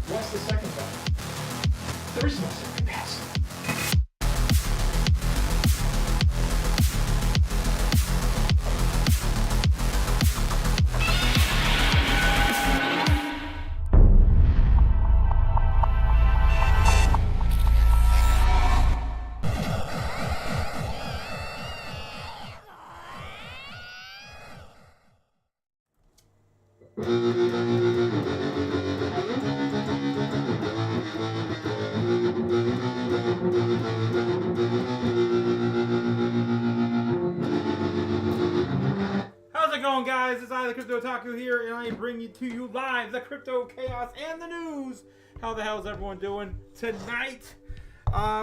What's the second button? There is no second pass. How's it going, guys? It's I, the Crypto Otaku here, and I bring you to you live the Crypto Chaos and the news. How the hell is everyone doing tonight?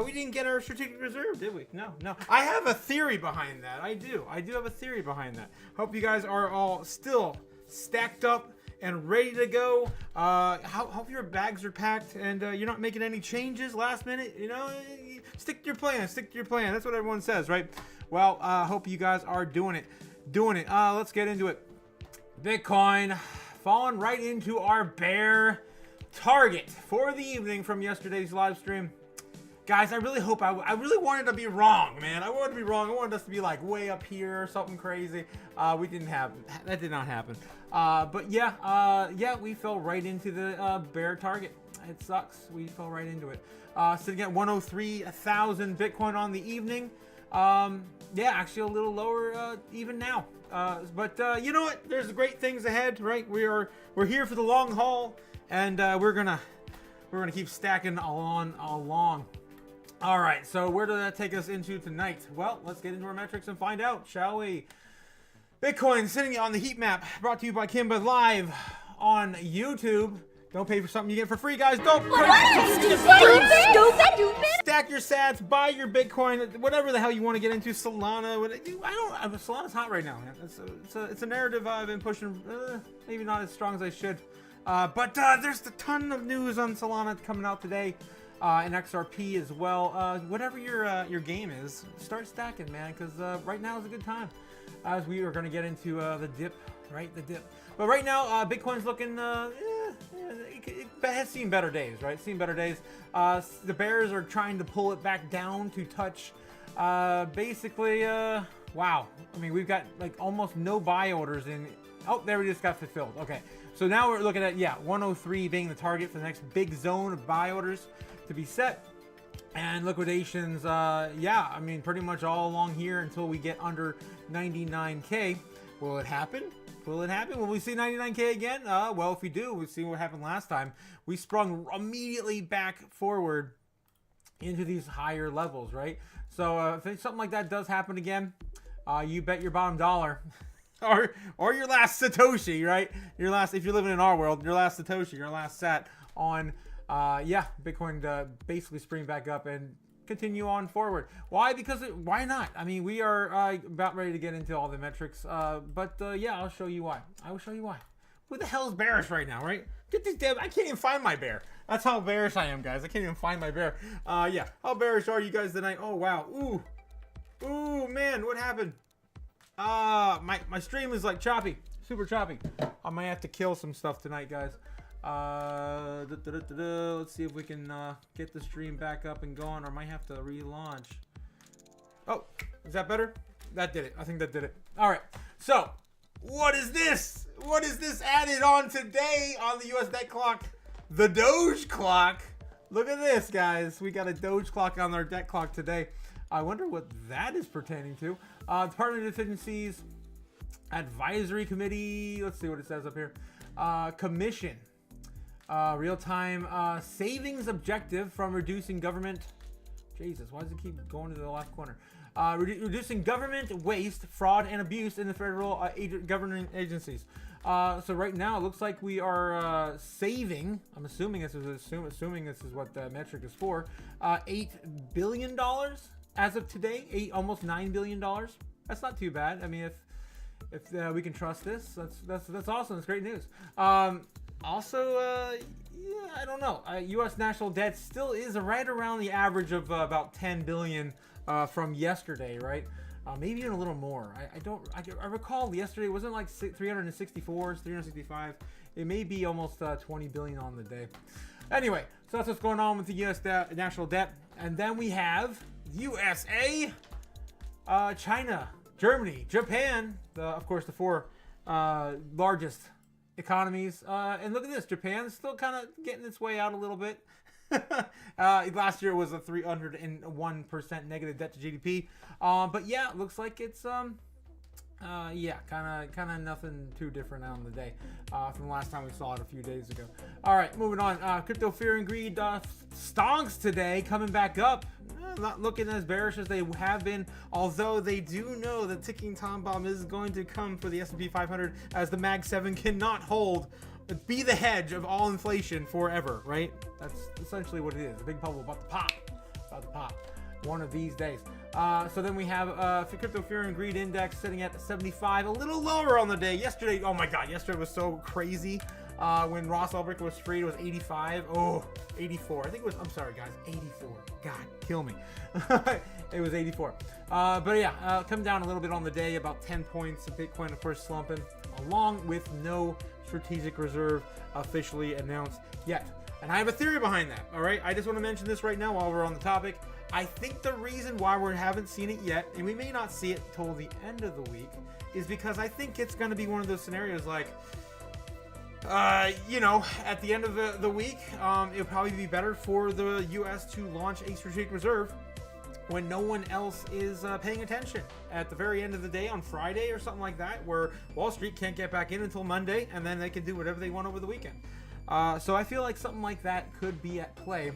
We didn't get our strategic reserve, did we? No. I have a theory behind that. I do have a theory behind that. Hope you guys are all still stacked up and ready to go. Hope your bags are packed and you're not making any changes last minute. You know, stick to your plan. That's what everyone says, right? Well, hope you guys are doing it. Let's get into it. Bitcoin falling right into our bear target for the evening from yesterday's live stream. Guys, I really hope I really wanted to be wrong, man. I wanted to be wrong. I wanted us to be like way up here or something crazy. We didn't have that. Did not happen. But yeah, we fell right into the bear target. It sucks. We fell right into it. Sitting at 103,000 Bitcoin on the evening. Yeah, actually a little lower even now. But you know what? There's great things ahead, right? We're here for the long haul, and we're gonna keep stacking along. All right, so where did that take us into tonight? Well, let's get into our metrics and find out, shall we? Bitcoin sitting on the heat map, brought to you by Kimba live on YouTube. Don't pay for something you get for free, guys. Don't stack your sats, buy your Bitcoin, whatever the hell you want to get into. Solana, Solana's hot right now, man. It's a narrative I've been pushing, maybe not as strong as I should. But there's a ton of news on Solana coming out today, and XRP as well. Whatever your game is, start stacking, man, because right now is a good time. As we are going to get into the dip, right? The dip. But right now, Bitcoin's looking, it has seen better days, right? Seen better days. The bears are trying to pull it back down to touch, basically, wow. I mean, we've got like almost no buy orders in. Oh, there we just got fulfilled. Okay, so now we're looking at 103 being the target for the next big zone of buy orders to be set. And liquidations, I mean, pretty much all along here until we get under 99K. Will it happen? Will we see 99K again? Well, if we do, we'll see what happened last time. We sprung immediately back forward into these higher levels, right? So if something like that does happen again, you bet your bottom dollar or your last Satoshi, right? If you're living in our world, your last Satoshi, your last sat on Bitcoin to basically spring back up and continue on forward. Why? Because why not? I mean, we are about ready to get into all the metrics, but I'll show you why. I will show you why. Who the hell is bearish right now, right? Get this damn, I can't even find my bear. That's how bearish I am, guys. I can't even find my bear. How bearish are you guys tonight? Oh wow. Ooh man, what happened? My stream is like choppy, super choppy. I might have to kill some stuff tonight, guys. Let's see if we can get the stream back up and going, or I might have to relaunch. Oh, is that better? That did it. I think that did it. All right. So, what is this? What is this added on today on the US debt clock? The Doge clock. Look at this, guys. We got a Doge clock on our debt clock today. I wonder what that is pertaining to. Department of Efficiencies Advisory Committee. Let's see what it says up here. Commission. Real-time savings objective from reducing government. Jesus, why does it keep going to the left corner? Reducing government waste, fraud, and abuse in the federal governing agencies. So right now, it looks like we are saving. I'm assuming this is assuming this is what the metric is for. $8 billion as of today. Almost $9 billion. That's not too bad. I mean, if we can trust this, that's awesome. That's great news. Also, I don't know. U.S. national debt still is right around the average of about 10 billion from yesterday, right? Maybe even a little more. I recall yesterday, wasn't like 364, 365. It may be almost 20 billion on the day. Anyway, so that's what's going on with the U.S. national debt. And then we have USA, China, Germany, Japan, of course, the four largest economies. And look at this, Japan's still kind of getting its way out a little bit. Last year was a 301% negative debt to GDP. But yeah, it looks like it's yeah, kind of nothing too different on the day from the last time we saw it a few days ago. All right, moving on. Crypto fear and greed stonks today, coming back up. Not looking as bearish as they have been, although they do know the ticking time bomb is going to come for the S&P 500, as the Mag 7 cannot be the hedge of all inflation forever, right? That's essentially what it is. A big bubble about to pop one of these days. So then we have Crypto Fear and Greed Index sitting at 75, a little lower on the day. Yesterday, oh my God, yesterday was so crazy. When Ross Ulbricht was freed, it was 85. Oh, 84. I think it was, I'm sorry guys, 84. God, kill me. It was 84. But yeah, come down a little bit on the day, about 10 points. Bitcoin, of course, slumping, along with no strategic reserve officially announced yet. And I have a theory behind that, all right? I just want to mention this right now while we're on the topic. I think the reason why we haven't seen it yet, and we may not see it till the end of the week, is because I think it's going to be one of those scenarios like, you know, at the end of the week, it'll probably be better for the U.S. to launch a strategic reserve when no one else is paying attention. At the very end of the day on Friday or something like that, where Wall Street can't get back in until Monday, and then they can do whatever they want over the weekend. So I feel like something like that could be at play.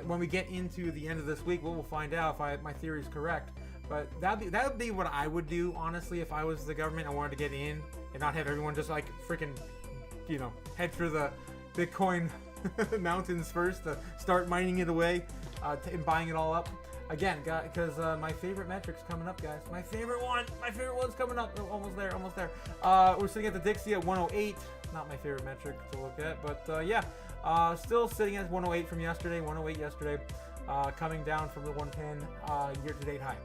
When we get into the end of this week, we'll find out if my theory is correct. But that would be what I would do, honestly, if I was the government. I wanted to get in and not have everyone just like freaking, you know, head for the Bitcoin mountains first to start mining it away and buying it all up. Again, because my favorite metric's coming up, guys. My favorite one's coming up. Oh, almost there. We're sitting at the Dixie at 108. Not my favorite metric to look at, but yeah. Still sitting at 108 from yesterday, 108 yesterday, coming down from the 110 year-to-date high.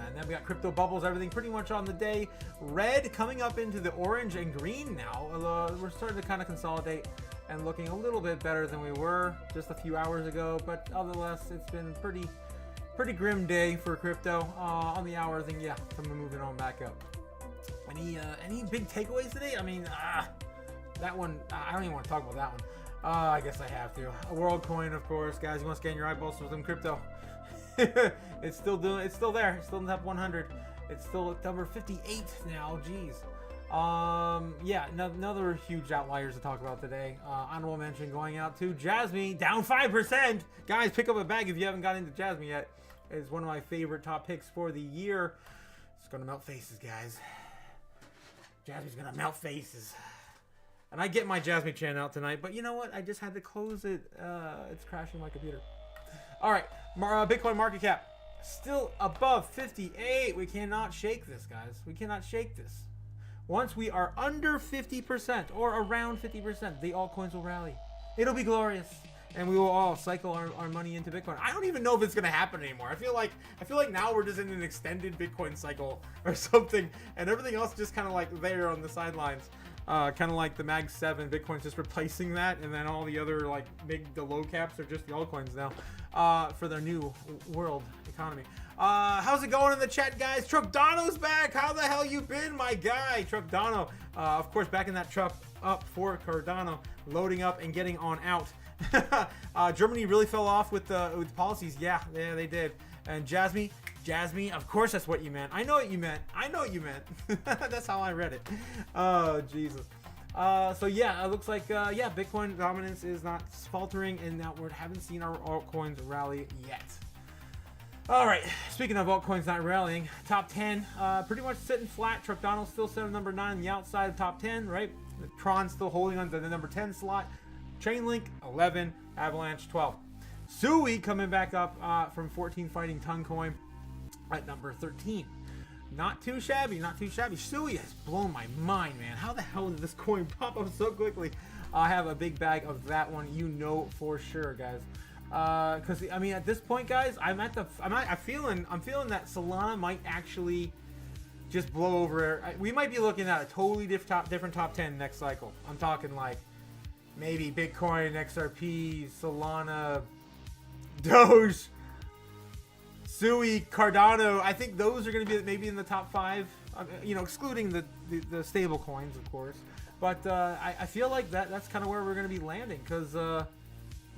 And then we got crypto bubbles, everything pretty much on the day. Red coming up into the orange and green now. We're starting to kind of consolidate and looking a little bit better than we were just a few hours ago. But otherwise, it's been pretty grim day for crypto. On the hour thing, yeah, coming moving on back up. Any big takeaways today? I mean, that one, I don't even want to talk about that one. I guess I have to. A world coin, of course, guys. You want to scan your eyeballs for some crypto? It's still there. It's still in the top 100. It's still at number 58 now. Jeez. Yeah, another huge outliers to talk about today. Honorable mention going out to Jasmine, down 5%. Guys, pick up a bag if you haven't got into Jasmine yet. It's one of my favorite top picks for the year. It's gonna melt faces, guys. Jasmine's gonna melt faces. And I get my Jasmine Chan out tonight, but you know what? I just had to close it. It's crashing my computer. All right, Bitcoin market cap still above 58. We cannot shake this, guys. We cannot shake this. Once we are under 50% or around 50%, the altcoins will rally. It'll be glorious, and we will all cycle our money into Bitcoin. I don't even know if it's gonna happen anymore. I feel like now we're just in an extended Bitcoin cycle or something, and everything else just kind of like there on the sidelines. Kind of like the Mag 7, Bitcoin's just replacing that, and then all the other like the low caps are just the altcoins now for their new world economy. How's it going in the chat, guys? Truck Dono's back. How the hell you been, my guy? Truck Dono, of course, back in that truck up for Cardano, loading up and getting on out. Germany really fell off with the policies. Yeah, they did. And Jasmine, of course that's what you meant. I know what you meant. That's how I read it. Oh, Jesus. So yeah, it looks like, yeah, Bitcoin dominance is not faltering, and now we haven't seen our altcoins rally yet. All right, speaking of altcoins not rallying, top 10, pretty much sitting flat. Truckdonald still sitting at number 9 on the outside of top 10, right? Tron still holding on to the number 10 slot. Chainlink, 11. Avalanche, 12. Sui coming back up from 14 fighting Toncoin at number 13. Not too shabby. Sui has blown my mind, man. How the hell did this coin pop up so quickly? I have a big bag of that one, you know for sure, guys. Because I mean, at this point, guys, I'm feeling that Solana might actually just blow over. We might be looking at a totally different top 10 next cycle. I'm talking like maybe Bitcoin, XRP, Solana, Doge, Sui, Cardano. I think those are going to be maybe in the top 5, you know, excluding the stable coins, of course. But I feel like that's kind of where we're going to be landing because,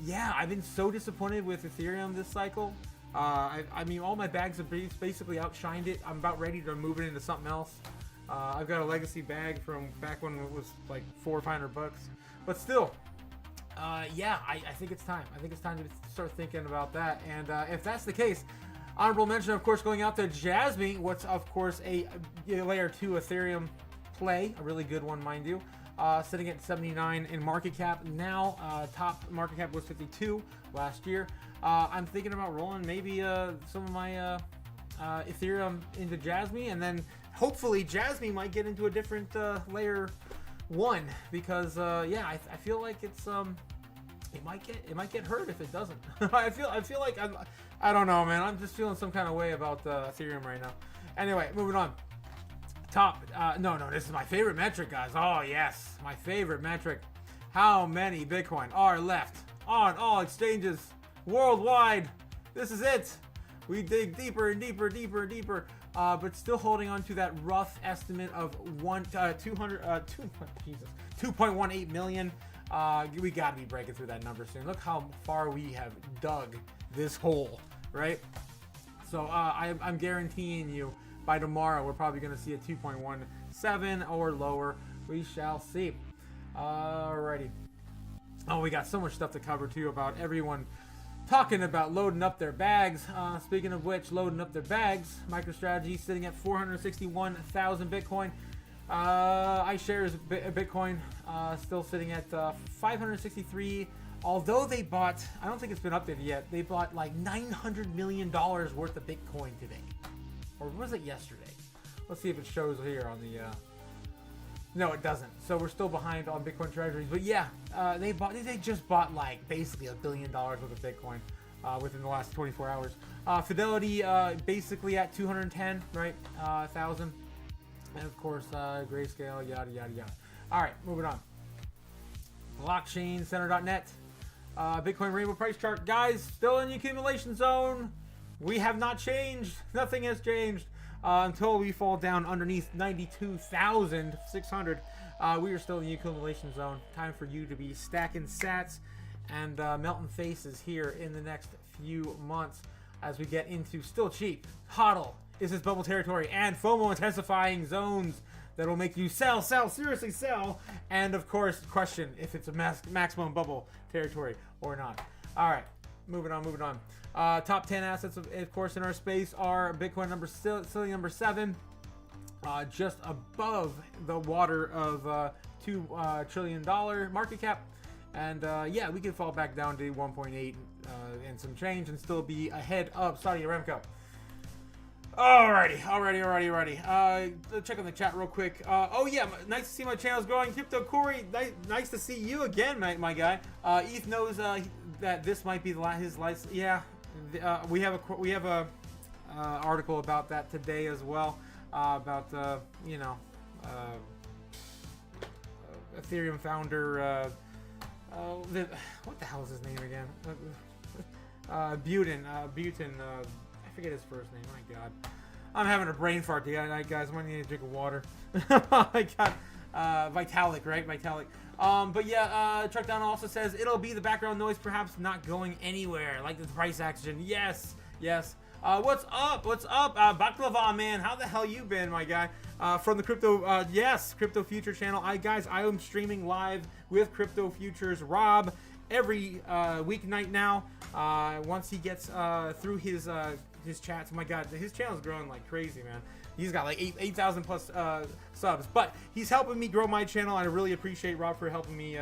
yeah, I've been so disappointed with Ethereum this cycle. I mean, all my bags have basically outshined it. I'm about ready to move it into something else. I've got a legacy bag from back when it was like $400 or $500, but still, yeah, I think it's time. I think it's time to start thinking about that. And if that's the case, honorable mention, of course, going out to Jasmine, what's of course a layer 2 Ethereum play, a really good one, mind you. Sitting at 79 in market cap now. Top market cap was 52 last year. I'm thinking about rolling maybe some of my Ethereum into Jasmine, and then hopefully Jasmine might get into a different layer 1 because yeah, I feel like it's it might get hurt if it doesn't. I feel like I don't know, man. I'm just feeling some kind of way about Ethereum right now. Anyway, moving on. Top, no, this is my favorite metric, guys. Oh, yes, my favorite metric. How many Bitcoin are left on all exchanges worldwide? This is it. We dig deeper and deeper, deeper and deeper, but still holding on to that rough estimate of 2.18 million. We gotta be breaking through that number soon. Look how far we have dug this hole, right? So I'm guaranteeing you, by tomorrow, we're probably going to see a 2.17 or lower. We shall see. Alrighty. Oh, we got so much stuff to cover, too, about everyone talking about loading up their bags. Speaking of which, loading up their bags, MicroStrategy sitting at 461,000 Bitcoin. iShares Bitcoin still sitting at 563. Although they bought, I don't think it's been updated yet, they bought like $900 million worth of Bitcoin today. Or was it yesterday? Let's see if it shows here on the... No, it doesn't. So we're still behind on Bitcoin treasuries. But yeah, they just bought like basically $1 billion worth of Bitcoin within the last 24 hours. Fidelity basically at 210, right? 1,000. And of course, Grayscale, yada, yada, yada. All right, moving on. BlockchainCenter.net. Bitcoin Rainbow price chart. Guys, still in the accumulation zone. We have not changed. Nothing has changed until we fall down underneath 92,600. We are still in the accumulation zone. Time for you to be stacking sats and melting faces here in the next few months as we get into still cheap, HODL, is this bubble territory, and FOMO intensifying zones that will make you sell, seriously sell, and of course question if it's a maximum bubble territory or not. All right, moving on. Top 10 assets, of course, in our space are Bitcoin silly number 7, just above the water of $2 trillion market cap. And yeah, we can fall back down to 1.8 and some change and still be ahead of Saudi Aramco. Alrighty. Check on the chat real quick. Oh yeah, nice to see my channel's growing. Crypto Corey, nice to see you again, my guy. Eth knows that this might be his license. Yeah, we have a article about that today as well. About Ethereum founder. What the hell is his name again? Butin. I forget his first name. My God, I'm having a brain fart tonight, guys. I'm gonna need a drink of water. I got Vitalik, right? Vitalik. But yeah, Truck Down also says it'll be the background noise, perhaps not going anywhere, like the price action. Yes. What's up? Baklava, man. How the hell you been, my guy? From the Crypto Future channel. Guys, I am streaming live with Crypto Futures Rob every weeknight now. Once he gets through his chats. My God, his channel's growing like crazy, man. He's got like 8,000 plus subs, but he's helping me grow my channel. I really appreciate Rob for helping me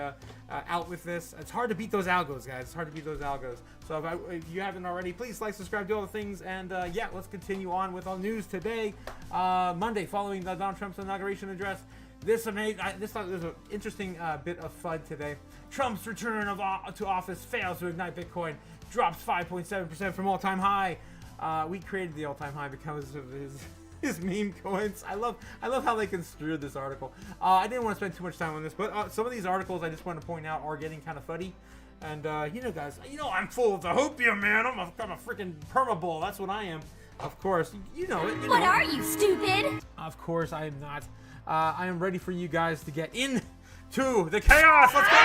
out with this. It's hard to beat those algos, guys. It's hard to beat those algos. So if you haven't already, please like, subscribe, do all the things. And yeah, let's continue on with our news today. Monday, following Donald Trump's inauguration address. This thought was an interesting bit of FUD today. Trump's return to office fails to ignite Bitcoin. Drops 5.7% from all-time high. We created the all-time high because of his his meme coins. I love how they construed this article. I didn't want to spend too much time on this, but some of these articles I just want to point out are getting kind of funny. And you know, guys, you know I'm full of the hopium, man. I'm a freaking permabull. That's what I am. Of course, you know it. What are you, stupid? Of course, I am not. I am ready for you guys to get into the chaos. Let's go!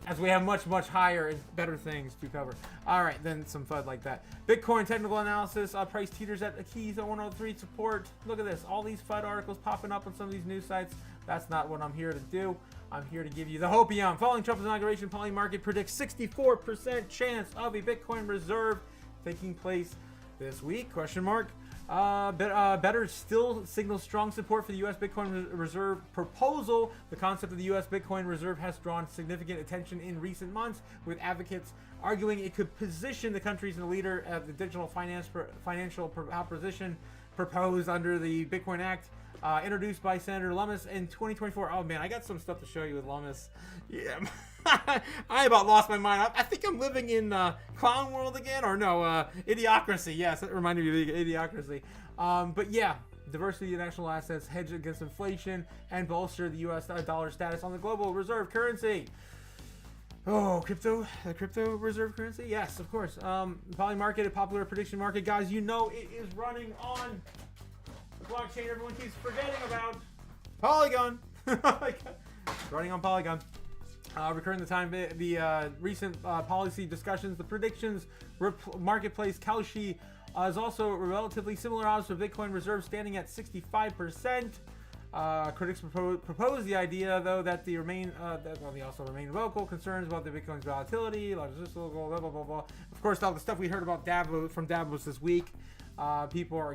As we have much, much higher and better things to cover. All right, then some FUD like that. Bitcoin technical analysis. Price teeters at the keys at 103 support. Look at this. All these FUD articles popping up on some of these news sites. That's not what I'm here to do. I'm here to give you the hopium. Following Trump's inauguration, Poly Market predicts 64% chance of a Bitcoin reserve taking place this week? Question mark. Better still signals strong support for the U.S. Bitcoin Reserve proposal. The concept of the U.S. Bitcoin Reserve has drawn significant attention in recent months, with advocates arguing it could position the country as a leader of the digital financial proposition proposed under the Bitcoin Act, introduced by Senator Lummis in 2024. Oh man, I got some stuff to show you with Lummis. Yeah, I about lost my mind. I think I'm living in Clown World again, or no, Idiocracy. Yes, that reminded me of Idiocracy. But yeah, diversity of national assets, hedge against inflation, and bolster the U.S. dollar status on the global reserve currency. Oh, the crypto reserve currency? Yes, of course. Poly Market, a popular prediction market. Guys, you know it is running on the blockchain everyone keeps forgetting about. Polygon. Running on Polygon. Recurring the time, the recent policy discussions, the predictions, marketplace Kalshi is also relatively similar odds for Bitcoin reserve standing at 65%. Critics propose the idea, though, that they also remain vocal concerns about the Bitcoin's volatility, logistical, blah, blah, blah, blah. Of course, all the stuff we heard about from Davos this week. People are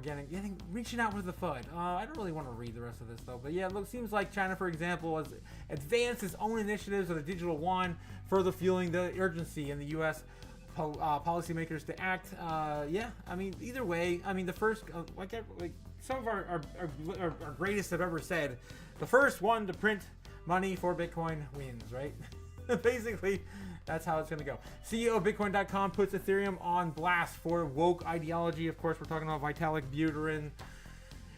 reaching out with the FUD. I don't really want to read the rest of this though, but yeah, look, seems like China, for example, has advanced its own initiatives of the digital yuan, further fueling the urgency in the U.S. Policymakers to act. Yeah, I mean, either way, I mean, the first, like some of our greatest have ever said, the first one to print money for Bitcoin wins, right? Basically, that's how it's going to go. CEO of Bitcoin.com puts Ethereum on blast for woke ideology. Of course, we're talking about Vitalik Buterin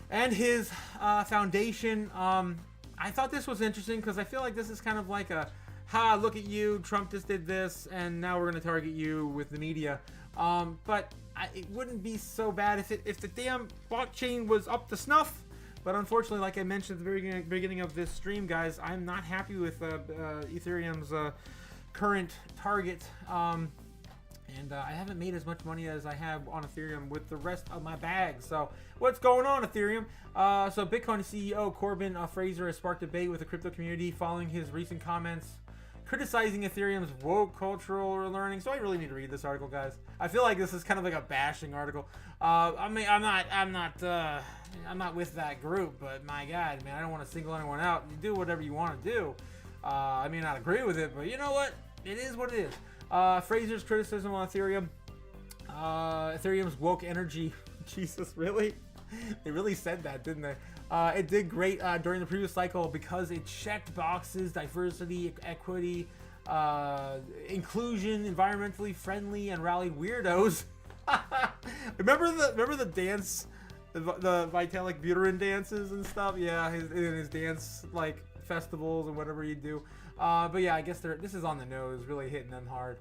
and his foundation. I thought this was interesting because I feel like this is kind of like a, look at you, Trump just did this, and now we're going to target you with the media. But it wouldn't be so bad if the damn blockchain was up to snuff. But unfortunately, like I mentioned at the very beginning of this stream, guys, I'm not happy with Ethereum's current target. And I haven't made as much money as I have on Ethereum with the rest of my bag. So what's going on, Ethereum? So Bitcoin CEO Corbin Fraser has sparked debate with the crypto community following his recent comments criticizing Ethereum's woke cultural learning. So I really need to read this article, guys. I feel like this is kind of like a bashing article. I mean, I'm not with that group, but my God, man, I don't want to single anyone out. You do whatever you want to do. I may not agree with it, but you know what? It is what it is. Fraser's criticism on Ethereum. Ethereum's woke energy. Jesus, really? They really said that, didn't they? It did great during the previous cycle because it checked boxes: diversity, equity, inclusion, environmentally friendly, and rallied weirdos. remember the dance, the Vitalik Buterin dances and stuff? Yeah, his dance like festivals and whatever you do. But yeah, I guess this is on the nose, really hitting them hard.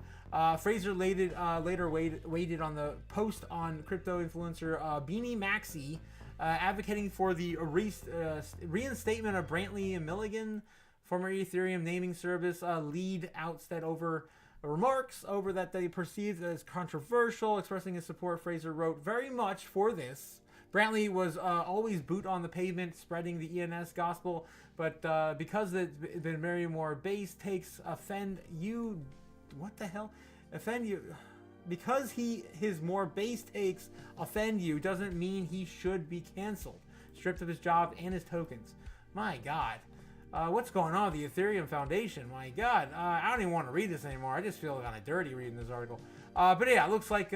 Fraser later waited on the post on crypto influencer Beanie Maxi, advocating for the reinstatement of Brantley and Milligan, former Ethereum naming service lead, outstead over remarks over that they perceived as controversial, expressing his support. Fraser wrote, "Very much for this. Brantley was always boot on the pavement, spreading the ENS gospel, but because the very more base takes offend you, what the hell? Offend you? Because his more base takes offend you doesn't mean he should be canceled, stripped of his job and his tokens." My God. What's going on with the Ethereum Foundation? My God. I don't even want to read this anymore. I just feel kind of dirty reading this article. But yeah, it looks like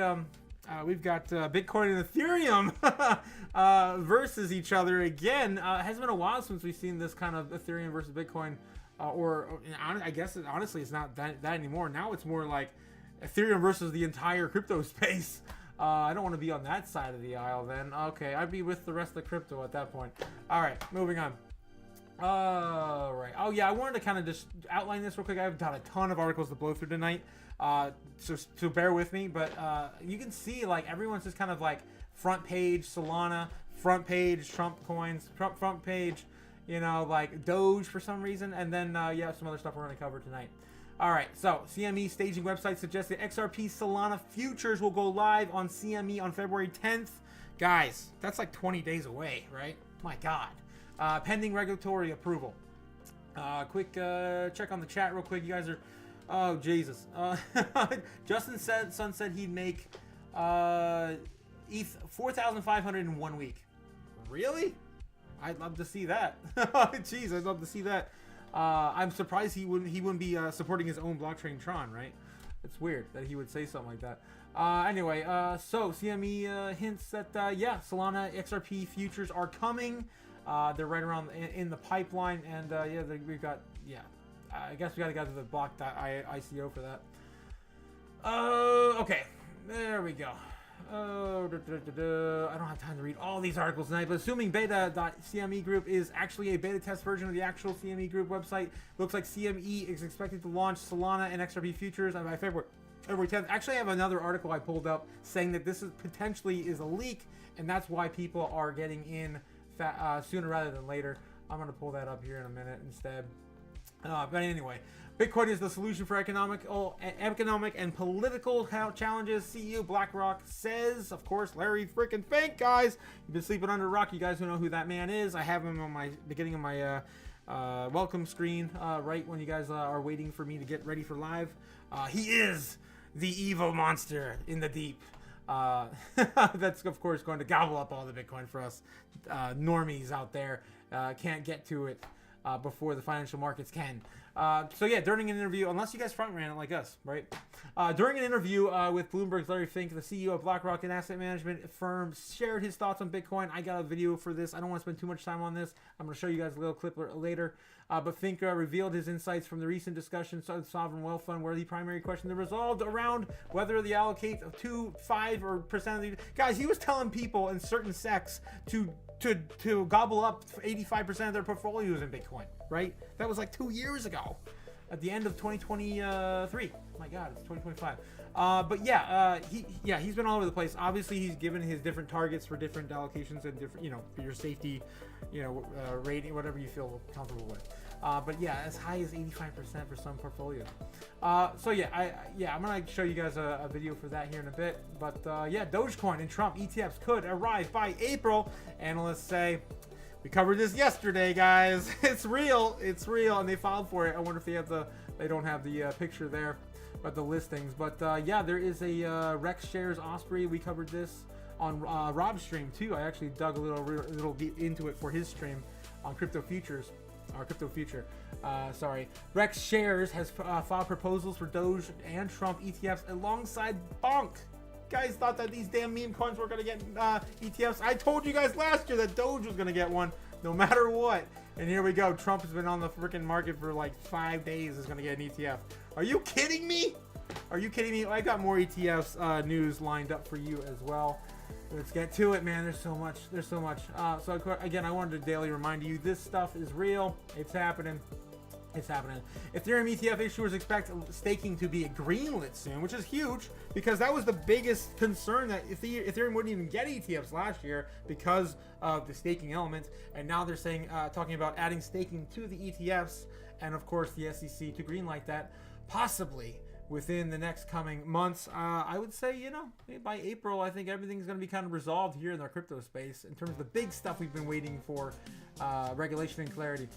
we've got Bitcoin and Ethereum versus each other again. It hasn't been a while since we've seen this kind of Ethereum versus Bitcoin. I guess honestly it's not that anymore. Now it's more like Ethereum versus the entire crypto space. I don't want to be on that side of the aisle then. Okay, I'd be with the rest of the crypto at that point. All right, moving on. Right. Oh yeah, I wanted to kind of just outline this real quick. I've got a ton of articles to blow through tonight, so bear with me. But you can see like everyone's just kind of like front page Solana, front page Trump coins, front page, you know, like Doge for some reason, and then yeah, some other stuff we're going to cover tonight. All right, so CME staging website suggests that XRP Solana futures will go live on CME on February 10th. Guys, that's like 20 days away, right? My God. Pending regulatory approval. Quick check on the chat real quick. You guys are... Oh, Jesus. Justin said he'd make ETH 4,500 in 1 week. Really? I'd love to see that. Jeez, I'd love to see that. I'm surprised he wouldn't be supporting his own blockchain Tron, right? It's weird that he would say something like that. Anyway, so CME hints that yeah, Solana XRP futures are coming. They're right around in the pipeline, and yeah, we've got, yeah. I guess we got to go to the block.ico for that. Okay, there we go. I don't have time to read all these articles tonight, but assuming beta.cme group is actually a beta test version of the actual CME group website, looks like CME is expected to launch Solana and XRP futures by February 10th. Actually, I have another article I pulled up saying that this is potentially a leak, and that's why people are getting in sooner rather than later. I'm going to pull that up here in a minute instead. But anyway, Bitcoin is the solution for economic and political challenges. CEO BlackRock says, of course, Larry freaking Fink, guys. You've been sleeping under a rock. You guys who know who that man is. I have him on my beginning of my welcome screen right when you guys are waiting for me to get ready for live. He is the evil monster in the deep. That's of course going to gobble up all the Bitcoin for us normies out there. Can't get to it before the financial markets can. So yeah, during an interview, unless you guys front ran it like us, right? During an interview with Bloomberg's Larry Fink, the CEO of BlackRock, an asset management firm, shared his thoughts on Bitcoin. I got a video for this. I don't want to spend too much time on this. I'm going to show you guys a little clip later. But Fink revealed his insights from the recent discussions of the Sovereign Wealth Fund, where the primary question resolved around whether the allocate of 5% of the... Guys, he was telling people in certain sects to gobble up 85% of their portfolios in Bitcoin, right? That was like 2 years ago, at the end of 2023. My God, it's 2025. But yeah, he's been all over the place. Obviously, he's given his different targets for different allocations and different, you know, for your safety, you know, rating, whatever you feel comfortable with. But yeah, as high as 85% for some portfolios. So yeah, I'm gonna show you guys a video for that here in a bit. But yeah, Dogecoin and Trump ETFs could arrive by April. Analysts say. We covered this yesterday, guys. It's real, and they filed for it. I wonder if they don't have the picture there, but the listings. But yeah, there is a Rex Shares Osprey. We covered this on Rob's stream too. I actually dug a little deep into it for his stream on Crypto Futures. Or Crypto Future, sorry. Rex Shares has filed proposals for Doge and Trump ETFs alongside Bonk. Guys thought that these damn meme coins were gonna get ETFs. I told you guys last year that Doge was gonna get one, no matter what. And here we go. Trump has been on the freaking market for like 5 days. Is gonna get an ETF. Are you kidding me? Are you kidding me? I got more ETFs news lined up for you as well. Let's get to it, man. There's so much. So again, I wanted to daily remind you, this stuff is real. It's happening. It's happening. Ethereum ETF issuers expect staking to be greenlit soon, which is huge because that was the biggest concern, that Ethereum wouldn't even get ETFs last year because of the staking element. And now they're saying, talking about adding staking to the ETFs, and of course the SEC to greenlight that, possibly within the next coming months. I would say, you know, by April, I think everything's going to be kind of resolved here in our crypto space in terms of the big stuff we've been waiting for, regulation and clarity.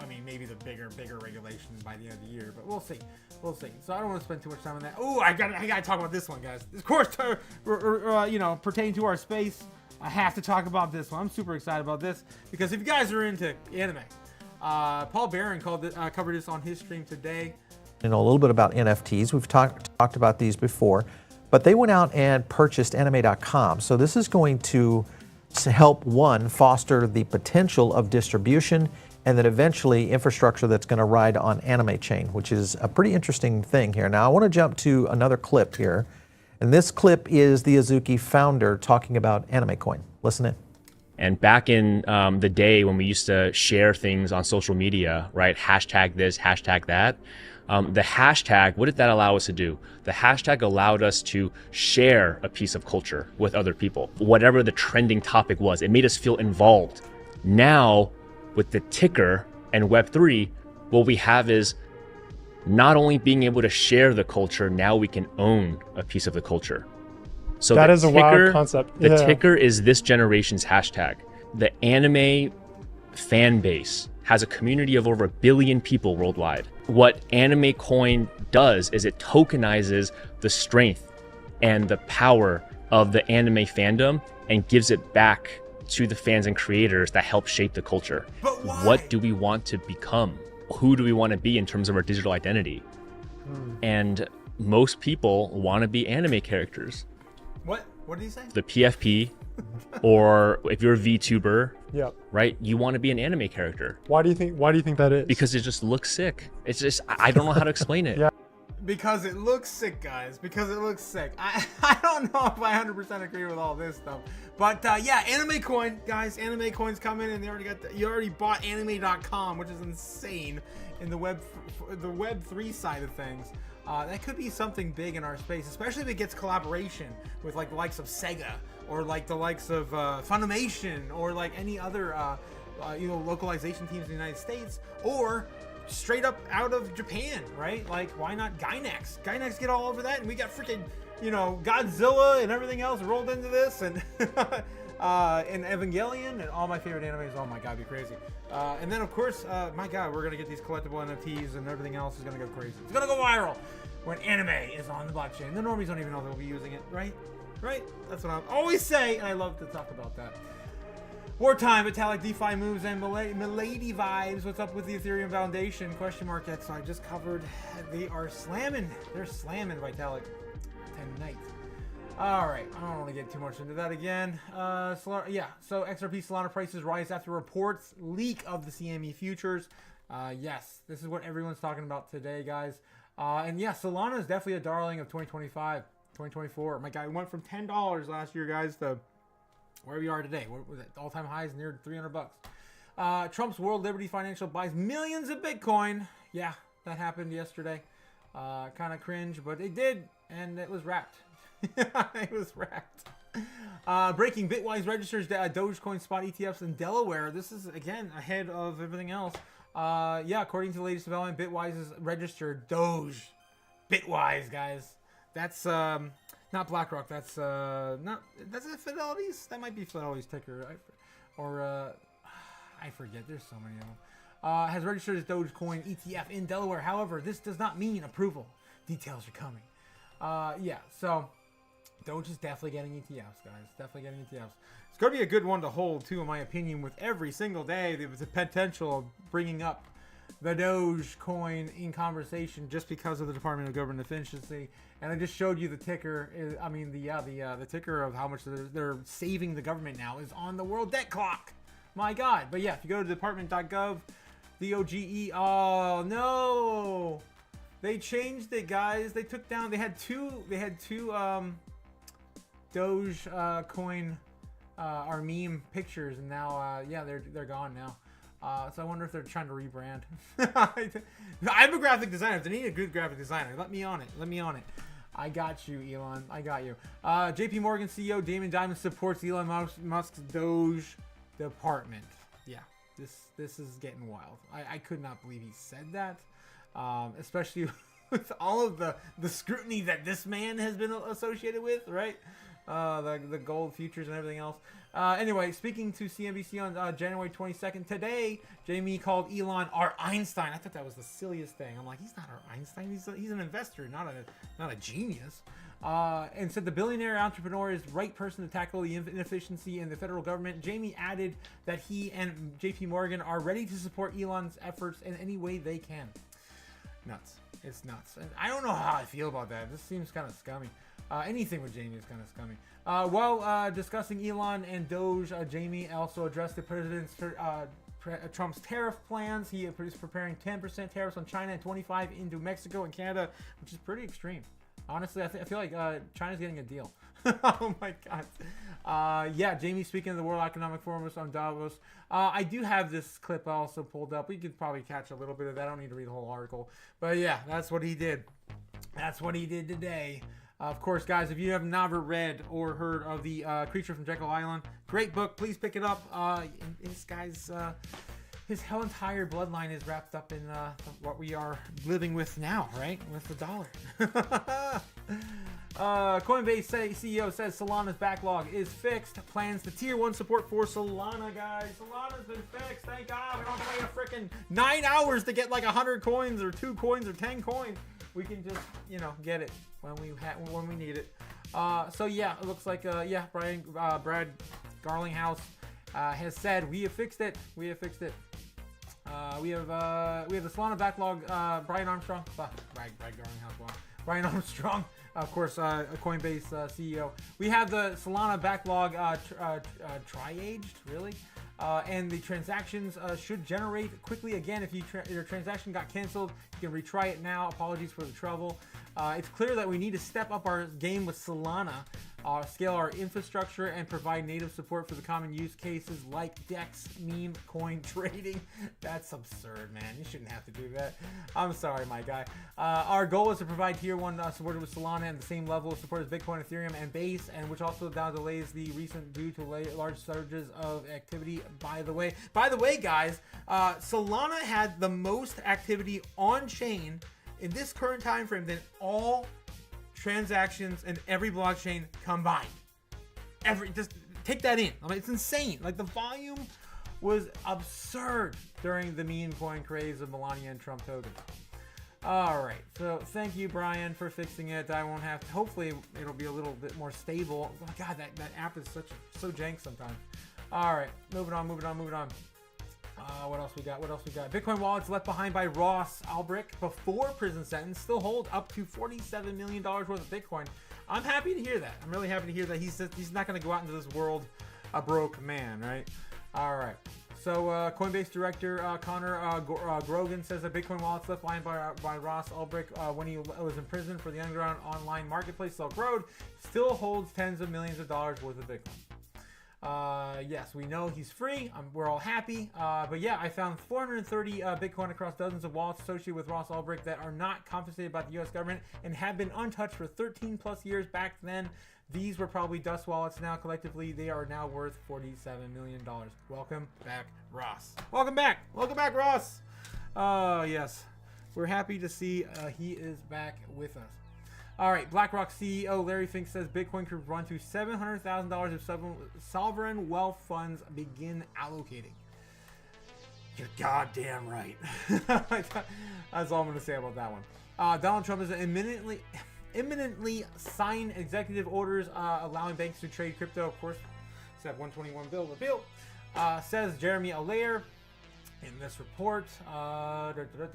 I mean, maybe the bigger regulation by the end of the year, but we'll see. So I don't want to spend too much time on that. Oh, I gotta talk about this one, guys. Of course, you know, pertaining to our space, I have to talk about this one. I'm super excited about this because if you guys are into anime, Paul Barron covered this on his stream today. You know a little bit about NFTs. We've talked about these before, but they went out and purchased anime.com. So this is going to help, one, foster the potential of distribution, and then eventually infrastructure that's going to ride on anime chain, which is a pretty interesting thing here. Now I want to jump to another clip here, And this clip is the Azuki founder talking about Anime Coin. Listen in. And back in the day when we used to share things on social media, right? Hashtag this, hashtag that. The hashtag, what did that allow us to do? The hashtag allowed us to share a piece of culture with other people. Whatever the trending topic was, it made us feel involved. Now, with the ticker and Web3, what we have is not only being able to share the culture, now we can own a piece of the culture. So that the is a ticker, wild concept. The ticker is this generation's hashtag. The anime fan base has a community of over 1 billion people worldwide. What Anime Coin does is it tokenizes the strength and the power of the anime fandom and gives it back to the fans and creators that help shape the culture. But why? What do we want to become? Who do we want to be in terms of our digital identity? And most people want to be anime characters. What? What did he say? The PFP, or if you're a VTuber, Yep. right? You want to be an anime character. Why do you think that is? Because it just looks sick. It's just, I don't know how to explain it. Yeah. Because it looks sick, guys. Because it looks sick. I don't know if I 100% agree with all this stuff. But yeah, Anime Coin, guys. Anime Coin's coming, and they already got you already bought anime.com, which is insane in the Web3 side of things. That could be something big in our space, especially if it gets collaboration with like the likes of Sega or like the likes of Funimation or like any other localization teams in the United States, or straight up out of Japan, right? Like, why not Gainax? Gainax get all over that, and we got freaking, Godzilla and everything else rolled into this, and and Evangelion and all my favorite animes. Oh my god, it'd be crazy. And then of course, my god, we're gonna get these collectible NFTs, and everything else is gonna go crazy. It's gonna go viral when anime is on the blockchain. The normies don't even know they'll be using it, right? Right? That's what I always say, and I love to talk about that. Wartime, Vitalik, DeFi moves, and Milady vibes. What's up with the Ethereum Foundation? Question mark X. I just covered. They are slamming. They're slamming Vitalik tonight. All right, I don't want to get too much into that again. Yeah, so XRP Solana prices rise after reports leak of the CME futures. Yes, this is what everyone's talking about today, guys. And yeah, Solana is definitely a darling of 2025, 2024. My guy went from $10 last year, guys, to where we are today. What was it? All-time highs near $300. Trump's World Liberty Financial buys millions of Bitcoin. Yeah, that happened yesterday. Kind of cringe, but it did, and it was wrapped. It was wrapped. Breaking, Bitwise registers Dogecoin spot ETFs in Delaware. This is, again, ahead of everything else. Yeah, according to the latest development, Bitwise is registered Doge. Bitwise, guys. That's not BlackRock. That's that's it Fidelity's. That might be Fidelity's ticker, I forget. There's so many of them. Has registered as Dogecoin ETF in Delaware. However, this does not mean approval. Details are coming. Yeah, so Doge is definitely getting ETFs, guys. Definitely getting ETFs. It's going to be a good one to hold, too, in my opinion, with every single day. There was a potential of bringing up the Dogecoin in conversation just because of the Department of Government Efficiency. And I just showed you the ticker. I mean, the ticker of how much they're saving the government now is on the world debt clock. My God. But yeah, if you go to department.gov, DOGE, oh no. They changed it, guys. They took down, they had two Dogecoin our meme pictures, and now yeah, they're gone now. So I wonder if they're trying to rebrand. I'm a graphic designer. If they need a good graphic designer, let me on it. Let me on it. I got you, Elon. I got you. JP Morgan CEO Damon Diamond supports Elon Musk's Doge department. Yeah, this is getting wild. I could not believe he said that. Especially with all of the scrutiny that this man has been associated with, right? The gold futures and everything else. Anyway, speaking to CNBC on January 22nd, today, Jamie called Elon our Einstein. I thought that was the silliest thing. I'm like, he's not our Einstein. He's an investor, not a genius. And said the billionaire entrepreneur is the right person to tackle the inefficiency in the federal government. Jamie added that he and JP Morgan are ready to support Elon's efforts in any way they can. Nuts. It's nuts. And I don't know how I feel about that. This seems kind of scummy. Anything with Jamie is kind of scummy. While discussing Elon and Doge, Jamie also addressed the president's Trump's tariff plans. He is preparing 10% tariffs on China and 25% into Mexico and Canada, which is pretty extreme. Honestly, I feel like China's getting a deal. Oh my god. Yeah, Jamie speaking of the World Economic Forum on Davos. I do have this clip also pulled up. We could probably catch a little bit of that. I don't need to read the whole article. But yeah, that's what he did. That's what he did today. Of course, guys, if you have never read or heard of the Creature from Jekyll Island, great book. Please pick it up. This guy's his whole entire bloodline is wrapped up in what we are living with now, right? With the dollar. Coinbase CEO says Solana's backlog is fixed. Plans the tier 1 support for Solana, guys. Solana's been fixed. Thank God. We don't have to wait a freaking 9 hours to get like 100 coins or 2 coins or 10 coins. We can just, you know, get it when we need it. So yeah, it looks like Brad Garlinghouse has said we have fixed it. We have fixed it. We have the Solana backlog. Brian Armstrong. Brad Garlinghouse. Wow. Brian Armstrong, of course, Coinbase CEO. We have the Solana backlog tri-aged, really. And the transactions should generate quickly again. If your transaction got canceled, you can retry it now. Apologies for the trouble. It's clear that we need to step up our game with Solana, scale our infrastructure, and provide native support for the common use cases like DEX, meme, coin trading. That's absurd, man. You shouldn't have to do that. I'm sorry, my guy. Our goal is to provide tier 1 support with Solana and the same level of support as Bitcoin, Ethereum, and Base, and which also now delays the recent due to large surges of activity. By the way, guys, Solana had the most activity on chain in this current time frame than all transactions in every blockchain combined. Just take that in. I mean, it's insane. Like, the volume was absurd during the meme coin craze of Melania and Trump tokens. All right, so thank you, Brian, for fixing it. I won't have to. Hopefully, it'll be a little bit more stable. Oh, God, that app is so jank sometimes. All right, moving on. What else we got? Bitcoin wallets left behind by Ross Ulbricht before prison sentence still hold up to $47 million worth of Bitcoin. I'm happy to hear that. I'm really happy to hear that he's not going to go out into this world a broke man, right? All right. So Coinbase director Connor Grogan says that Bitcoin wallets left behind by Ross Ulbricht when he was in prison for the underground online marketplace Silk Road still holds tens of millions of dollars worth of Bitcoin. Yes, we know he's free. We're all happy. But yeah, I found 430 Bitcoin across dozens of wallets associated with Ross Ulbricht that are not confiscated by the U.S. government and have been untouched for 13 plus years. Back then, these were probably dust wallets. Now, collectively, they are now worth $47 million. Welcome back, Ross. Welcome back, Ross. Yes, we're happy to see he is back with us. All right, BlackRock CEO Larry Fink says Bitcoin could run to $700,000 if sovereign wealth funds begin allocating. You're goddamn right. That's all I'm going to say about that one. Donald Trump is imminently sign executive orders allowing banks to trade crypto. Of course, SAB 121 bill repealed. Says Jeremy Allaire in this report.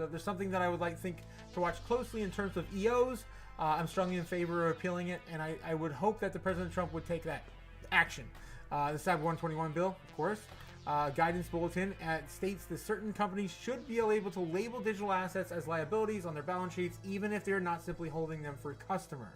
There's something that I would think to watch closely in terms of EOs. I'm strongly in favor of appealing it, and I would hope that the President Trump would take that action. The SAB 121 bill, of course, guidance bulletin states that certain companies should be able to label digital assets as liabilities on their balance sheets, even if they're not simply holding them for customers.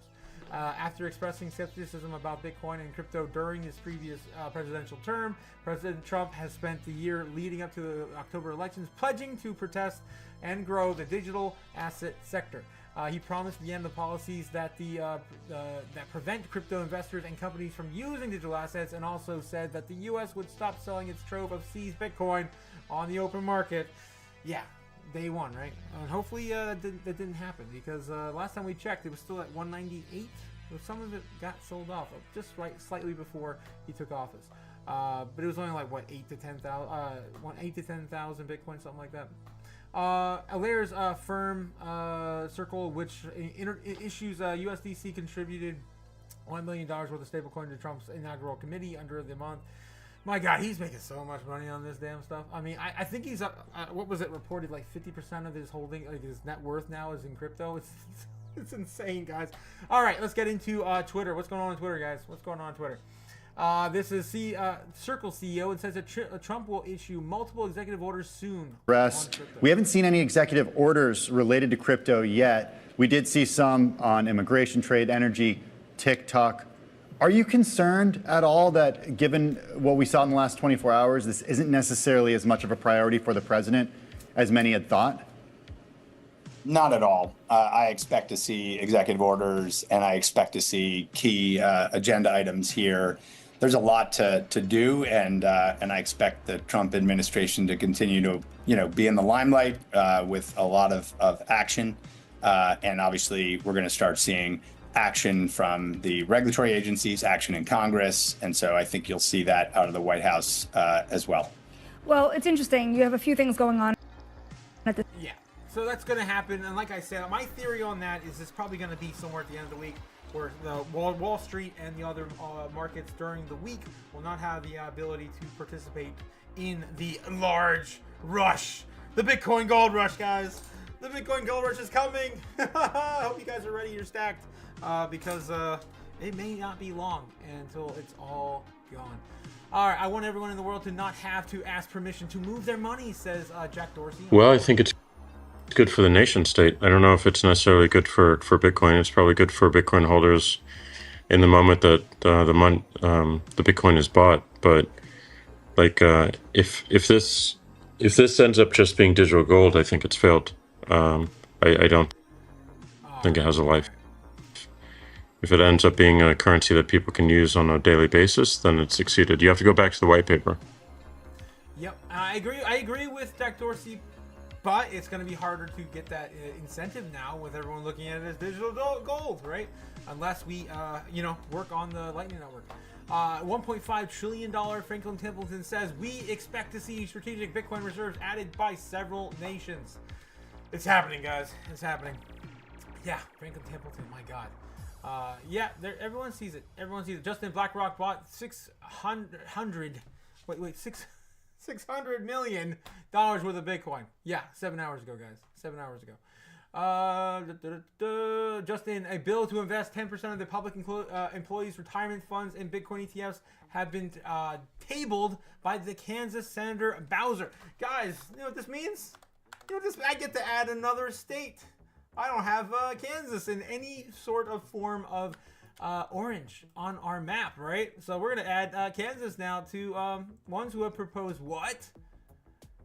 After expressing skepticism about Bitcoin and crypto during his previous presidential term, President Trump has spent the year leading up to the October elections pledging to protest and grow the digital asset sector. He promised to end the policies that that prevent crypto investors and companies from using digital assets, and also said that the U.S. would stop selling its trove of seized Bitcoin on the open market. Yeah, day one, right? And hopefully that didn't happen, because last time we checked, it was still at 198. So some of it got sold off just slightly before he took office. But it was only like 8 to 10,000 Bitcoin, something like that. Allaire's firm Circle, which issues USDC, contributed $1 million worth of stablecoin to Trump's inaugural committee under the month. My God, he's making so much money on this damn stuff. I mean, I think he's what was it reported? Like 50% of his holding, like his net worth now is in crypto. It's insane, guys. All right, let's get into Twitter. What's going on Twitter, guys? What's going on Twitter? This is Circle CEO, and says that Trump will issue multiple executive orders soon. We haven't seen any executive orders related to crypto yet. We did see some on immigration, trade, energy, TikTok. Are you concerned at all that, given what we saw in the last 24 hours, this isn't necessarily as much of a priority for the president as many had thought? Not at all. I expect to see executive orders, and I expect to see key agenda items here. There's a lot to do, and I expect the Trump administration to continue to be in the limelight with a lot of action. And obviously, we're going to start seeing action from the regulatory agencies, action in Congress, and so I think you'll see that out of the White House as well. Well, it's interesting. You have a few things going on at the Yeah, so that's going to happen, and like I said, my theory on that is it's probably going to be somewhere at the end of the week where the Wall Street and the other markets during the week will not have the ability to participate in the large rush. The Bitcoin gold rush, guys. The Bitcoin gold rush is coming. I hope you guys are ready. You're stacked because it may not be long until it's all gone. All right, I want everyone in the world to not have to ask permission to move their money, says Jack Dorsey. Well, I think it's good for the nation state. I don't know if it's necessarily good for Bitcoin. It's probably good for Bitcoin holders in the moment that the Bitcoin is bought. But like, if this ends up just being digital gold, I think it's failed. I don't think it has a life. If it ends up being a currency that people can use on a daily basis, then it's succeeded. You have to go back to the white paper. Yep, I agree with Jack Dorsey, but it's going to be harder to get that incentive now with everyone looking at it as digital gold, right? Unless we, work on the Lightning Network. $1.5 trillion, Franklin Templeton says, we expect to see strategic Bitcoin reserves added by several nations. It's happening, guys. It's happening. Yeah, Franklin Templeton, my God. Everyone sees it. Everyone sees it. Justin BlackRock bought $600 million worth of Bitcoin. Yeah, 7 hours ago, guys. 7 hours ago. Justin, a bill to invest 10% of the public employees' retirement funds in Bitcoin ETFs have been tabled by the Kansas Senator Bowser. Guys, you know what this means? I get to add another state. I don't have Kansas in any sort of form of orange on our map, right? So we're going to add Kansas now to ones who have proposed what?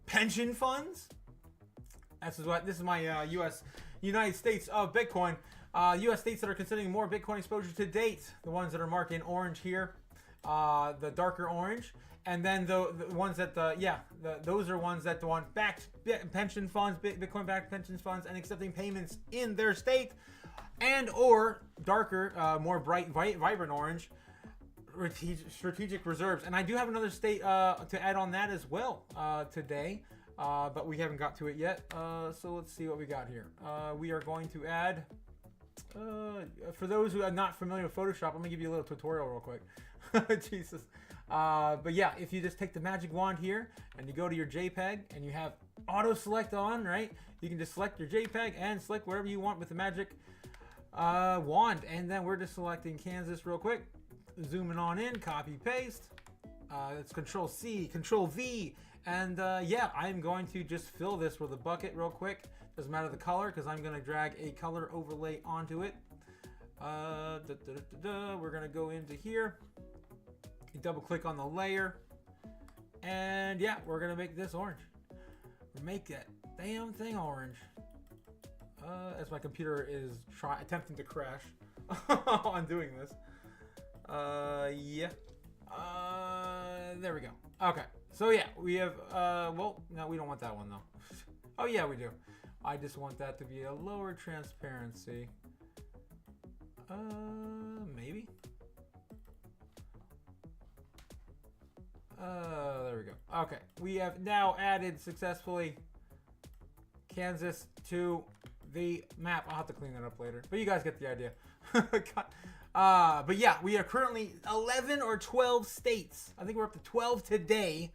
Pension funds? This is my United States of Bitcoin. U.S. states that are considering more Bitcoin exposure to date. The ones that are marked in orange here, the darker orange. And then the ones that those are ones that want backed pension funds, Bitcoin-backed pension funds, and accepting payments in their state, and or darker, more bright, vibrant orange, strategic reserves. And I do have another state to add on that as well today, but we haven't got to it yet. So let's see what we got here. We are going to add. For those who are not familiar with Photoshop, I'm gonna give you a little tutorial real quick. Jesus. But yeah, if you just take the magic wand here and you go to your JPEG and you have auto select on, right? You can just select your JPEG and select wherever you want with the magic wand. And then we're just selecting Kansas real quick. Zooming on in, copy paste. It's Control C, Control V. And I'm going to just fill this with a bucket real quick. Doesn't matter the color because I'm going to drag a color overlay onto it. We're going to go into here. Double click on the layer. And yeah, we're going to make this orange. Make that damn thing orange. As my computer is attempting to crash on doing this. There we go. Okay. So yeah, we have, no, we don't want that one though. Oh yeah, we do. I just want that to be a lower transparency. Maybe. There we go. Okay, we have now added successfully Kansas to the map. I'll have to clean that up later, but you guys get the idea. But yeah, we are currently 11 or 12 states. I think we're up to 12 today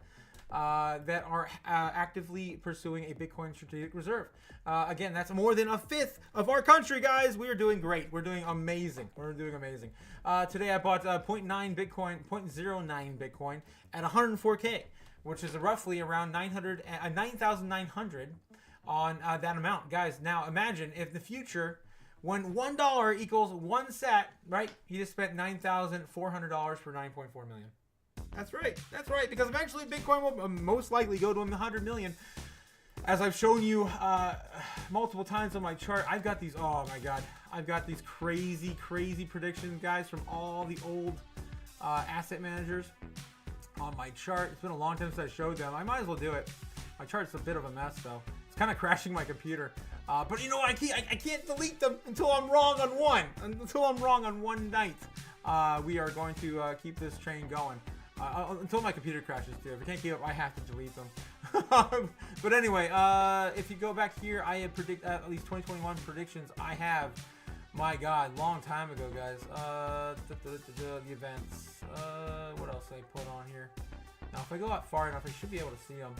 that are actively pursuing a Bitcoin strategic reserve. Again, that's more than a fifth of our country, guys. We are doing great. We're doing amazing. Today I bought 0.09 Bitcoin at 104K, which is roughly around 9,900 on that amount. Guys, now imagine if in the future When $1 equals 1 sat, right? You just spent $9,400 for 9.4 million. That's right. That's right. Because eventually Bitcoin will most likely go to 100 million. As I've shown you multiple times on my chart, I've got these, oh my God, I've got these crazy predictions, guys, from all the old asset managers on my chart. It's been a long time since I showed them. I might as well do it. My chart's a bit of a mess, though. It's kind of crashing my computer. But you know what? I can't delete them until I'm wrong on one. Until I'm wrong on one night. We are going to keep this train going. Until my computer crashes, too. If I can't keep up, I have to delete them. But anyway, if you go back here, I have at least 2021 predictions. I have, my God, long time ago, guys. The events. What else did I put on here? Now, if I go out far enough, I should be able to see them.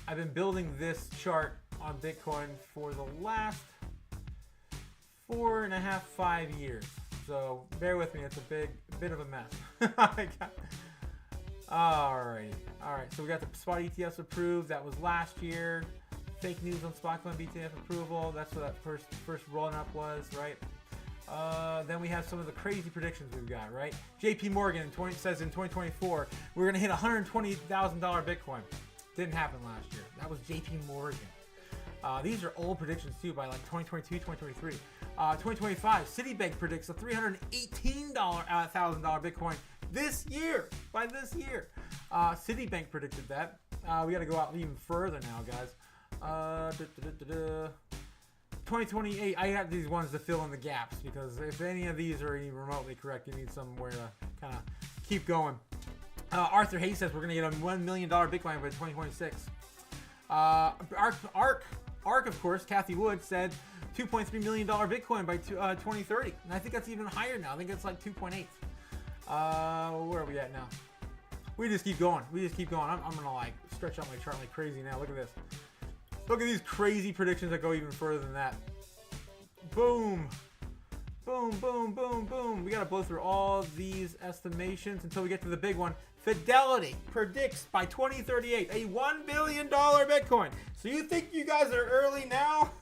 I've been building this chart on Bitcoin for the last 4.5, 5 years. So bear with me, it's a bit of a mess. Alright, so we got the spot ETFs approved. That was last year. Fake news on spot coin BTF approval. That's what that first rolling up was, right? Then we have some of the crazy predictions we've got, right? JP Morgan says in 2024 we're gonna hit $120,000 Bitcoin. Didn't happen last year. That was JP Morgan. These are old predictions too, by like 2022, 2023. 2025, Citibank predicts a $318,000 Bitcoin this year. By this year, Citibank predicted that. We got to go out even further now, guys. 2028. I have these ones to fill in the gaps because if any of these are even remotely correct, you need somewhere to kind of keep going. Arthur Hayes says we're going to get a $1 million Bitcoin by 2026. ARK, of course, Kathy Wood said $2.3 million Bitcoin by 2030. And I think that's even higher now. I think it's like 2.8. Where are we at now? We just keep going. I'm going to like stretch out my chart like crazy now. Look at this. Look at these crazy predictions that go even further than that. Boom. Boom, boom, boom, boom. We got to blow through all these estimations until we get to the big one. Fidelity predicts by 2038 a $1 billion Bitcoin. So you think you guys are early now?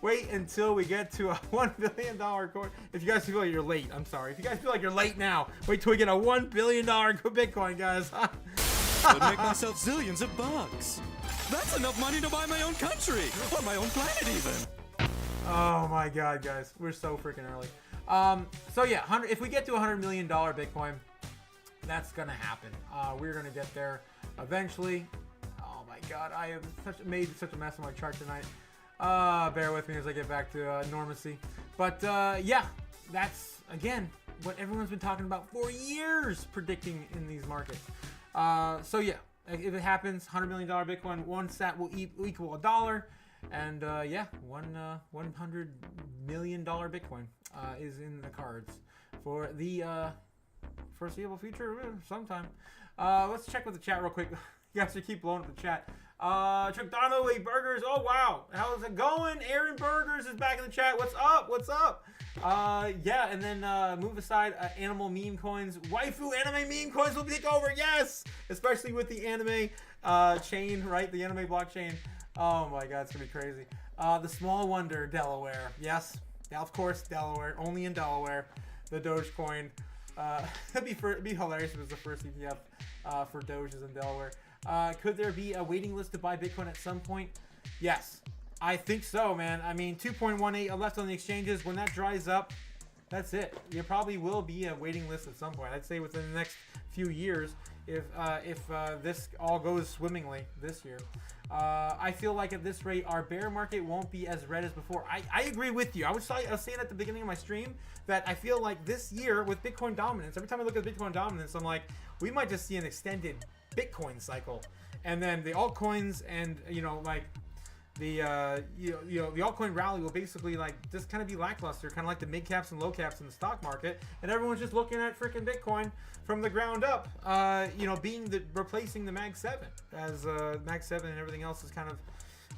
Wait until we get to a $1 billion coin. If you guys feel like you're late, I'm sorry. If you guys feel like you're late now, wait till we get a $1 billion Bitcoin, guys. I'd make myself zillions of bucks. That's enough money to buy my own country, or my own planet even. Oh my God, guys. We're so freaking early. So yeah, if we get to $100 million Bitcoin, that's gonna happen. We're gonna get there eventually. Oh my God, I have made such a mess of my chart tonight. Bear with me as I get back to normacy. But yeah, that's again what everyone's been talking about for years, predicting in these markets. So yeah, if it happens, $100 million Bitcoin, one sat will equal $1, and yeah, $100 million Bitcoin is in the cards for the foreseeable future, sometime. Let's check with the chat real quick. You guys should keep blowing up the chat. Chuck Donnelly Burgers. Oh wow, how's it going? Aaron Burgers is back in the chat. What's up? What's up? Yeah, and then move aside. Animal meme coins, waifu anime meme coins will take over. Yes, especially with the anime chain, right? The anime blockchain. Oh my God, it's gonna be crazy. The Small Wonder, Delaware. Yes, of course, Delaware. Only in Delaware. The Dogecoin. It'd be hilarious if it was the first ETF for Doges in Delaware. Could there be a waiting list to buy Bitcoin at some point? Yes, I think so, man. I mean, 2.18 left on the exchanges. When that dries up, that's it. There probably will be a waiting list at some point. I'd say within the next few years, if this all goes swimmingly this year. I feel like at this rate, our bear market won't be as red as before. I agree with you. I was saying at the beginning of my stream that I feel like this year with Bitcoin dominance, every time I look at Bitcoin dominance, I'm like, we might just see an extended Bitcoin cycle, and then the altcoins and like the the altcoin rally will basically like just kind of be lackluster, kind of like the mid caps and low caps in the stock market, and everyone's just looking at freaking Bitcoin from the ground up, replacing the Mag 7 as Mag 7 and everything else is kind of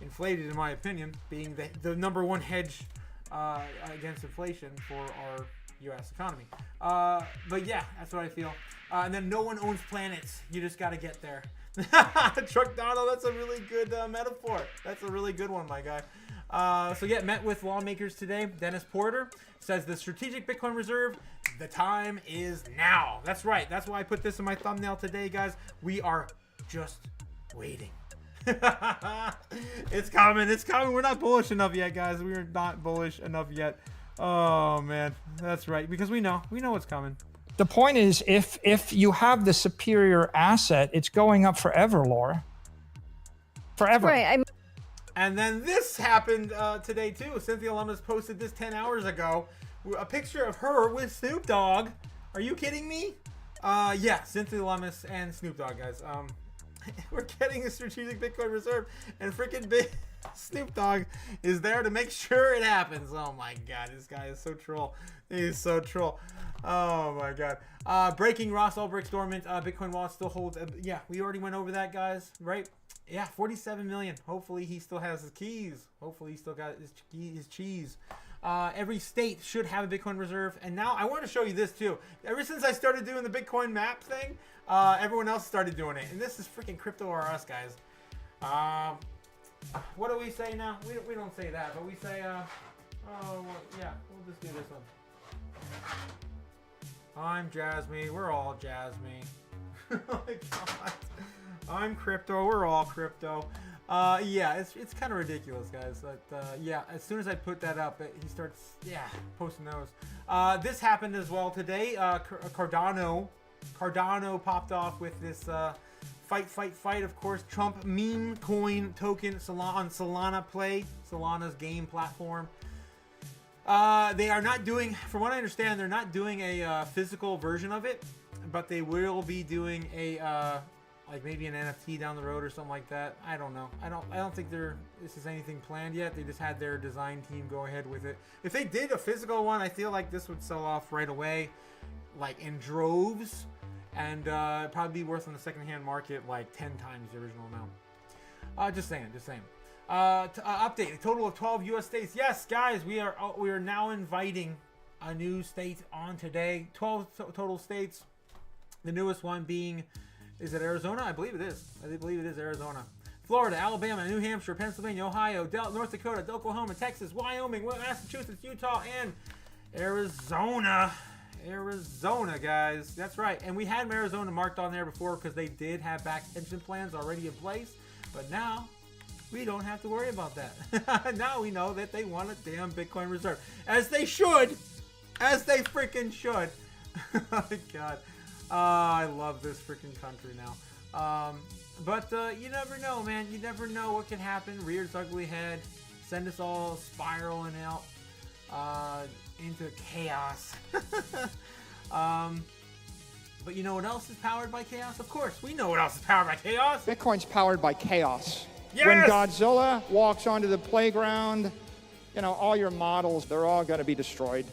inflated, in my opinion, being the number one hedge against inflation for our U.S. economy. But yeah, that's what I feel. And then no one owns planets. You just got to get there. Truck Donald, that's a really good metaphor. That's a really good one, my guy. So yeah, met with lawmakers today. Dennis Porter says the strategic Bitcoin reserve, the time is now. That's right. That's why I put this in my thumbnail today, guys. We are just waiting. It's coming. It's coming. We're not bullish enough yet, guys. We are not bullish enough yet. Oh man, that's right. Because we know what's coming. The point is, if you have the superior asset, it's going up forever, Laura. Forever. Right. And then this happened today too. Cynthia Lummis posted this 10 hours ago. A picture of her with Snoop Dogg. Are you kidding me? Yeah, Cynthia Lummis and Snoop Dogg, guys. We're getting a strategic Bitcoin reserve, and freaking big Snoop Dogg is there to make sure it happens. Oh my God, this guy is so troll. He's so troll. Oh my God. Breaking Ross Ulbricht's dormant Bitcoin wallet still holds. Yeah, we already went over that, guys, right? Yeah, 47 million. Hopefully he still has his keys. Hopefully he still got his cheese. Every state should have a Bitcoin reserve. And now I want to show you this too. Ever since I started doing the Bitcoin map thing, everyone else started doing it. And this is freaking Crypto or Us, guys. What do we say now? We don't say that, but we say, oh, well, yeah, we'll just do this one. I'm Jasmine. We're all Jasmine. Oh my God. I'm crypto. We're all crypto. Yeah, it's kind of ridiculous, guys. But yeah, as soon as I put that up, he starts posting those. This happened as well today. Cardano popped off with this fight. Of course, Trump meme coin token on Solana Play, Solana's game platform. They are not doing, from what I understand, they're not doing a physical version of it, but they will be doing a like maybe an NFT down the road or something like that. I don't know. I don't think this is anything planned yet. They just had their design team go ahead with it. If they did a physical one, I feel like this would sell off right away, like in droves, and probably be worth on the secondhand market like 10 times the original amount. Just saying. Update: a total of 12 U.S. states. Yes, guys, we are now inviting a new state on today. 12 total states. The newest one being, is it Arizona? I believe it is. I believe it is Arizona. Florida, Alabama, New Hampshire, Pennsylvania, Ohio, North Dakota, Oklahoma, Texas, Wyoming, Massachusetts, Utah, and Arizona. Arizona, guys. That's right. And we had Arizona marked on there before because they did have back pension plans already in place. But now we don't have to worry about that. Now we know that they want a damn Bitcoin reserve. As they should. As they freaking should. Oh my God. I love this freaking country now. But you never know, man. You never know what can happen. Rears ugly head. Send us all spiraling out into chaos. But you know what else is powered by chaos? Of course, we know what else is powered by chaos. Bitcoin's powered by chaos. Yes! When Godzilla walks onto the playground, all your models, they're all going to be destroyed.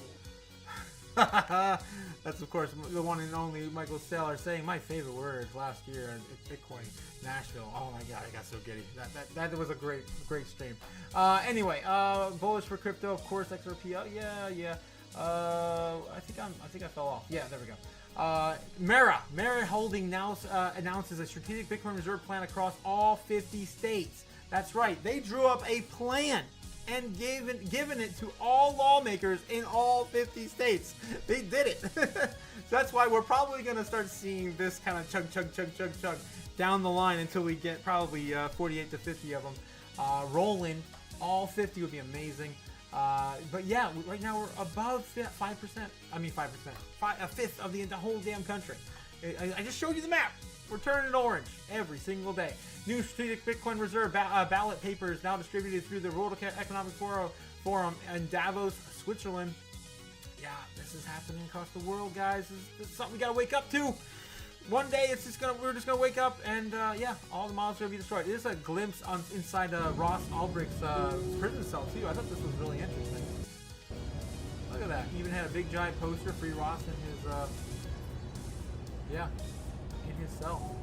That's, of course, the one and only Michael Saylor saying my favorite words last year at Bitcoin Nashville. Oh my God, I got so giddy. That was a great stream. Anyway, bullish for crypto, of course. XRP. Yeah. I think I fell off. Yeah, there we go. Mara Holding now announces a strategic Bitcoin reserve plan across all 50 states. That's right. They drew up a plan and given it to all lawmakers in all 50 states. They did it. That's why we're probably going to start seeing this kind of chug down the line until we get probably 48 to 50 of them rolling. All 50 would be amazing. But yeah, right now we're above 5%. I mean 5%. A fifth of the whole damn country. I just showed you the map. We're turning it orange every single day. New strategic Bitcoin reserve ballot papers now distributed through the World Economic Forum in Davos, Switzerland. Yeah, this is happening across the world, guys. This is something we gotta wake up to. One day we're just gonna wake up and yeah, all the models are gonna be destroyed. It is a glimpse inside Ross Ulbricht's prison cell too. I thought this was really interesting. Look at that. He even had a big giant poster, Free Ross, in his in his cell.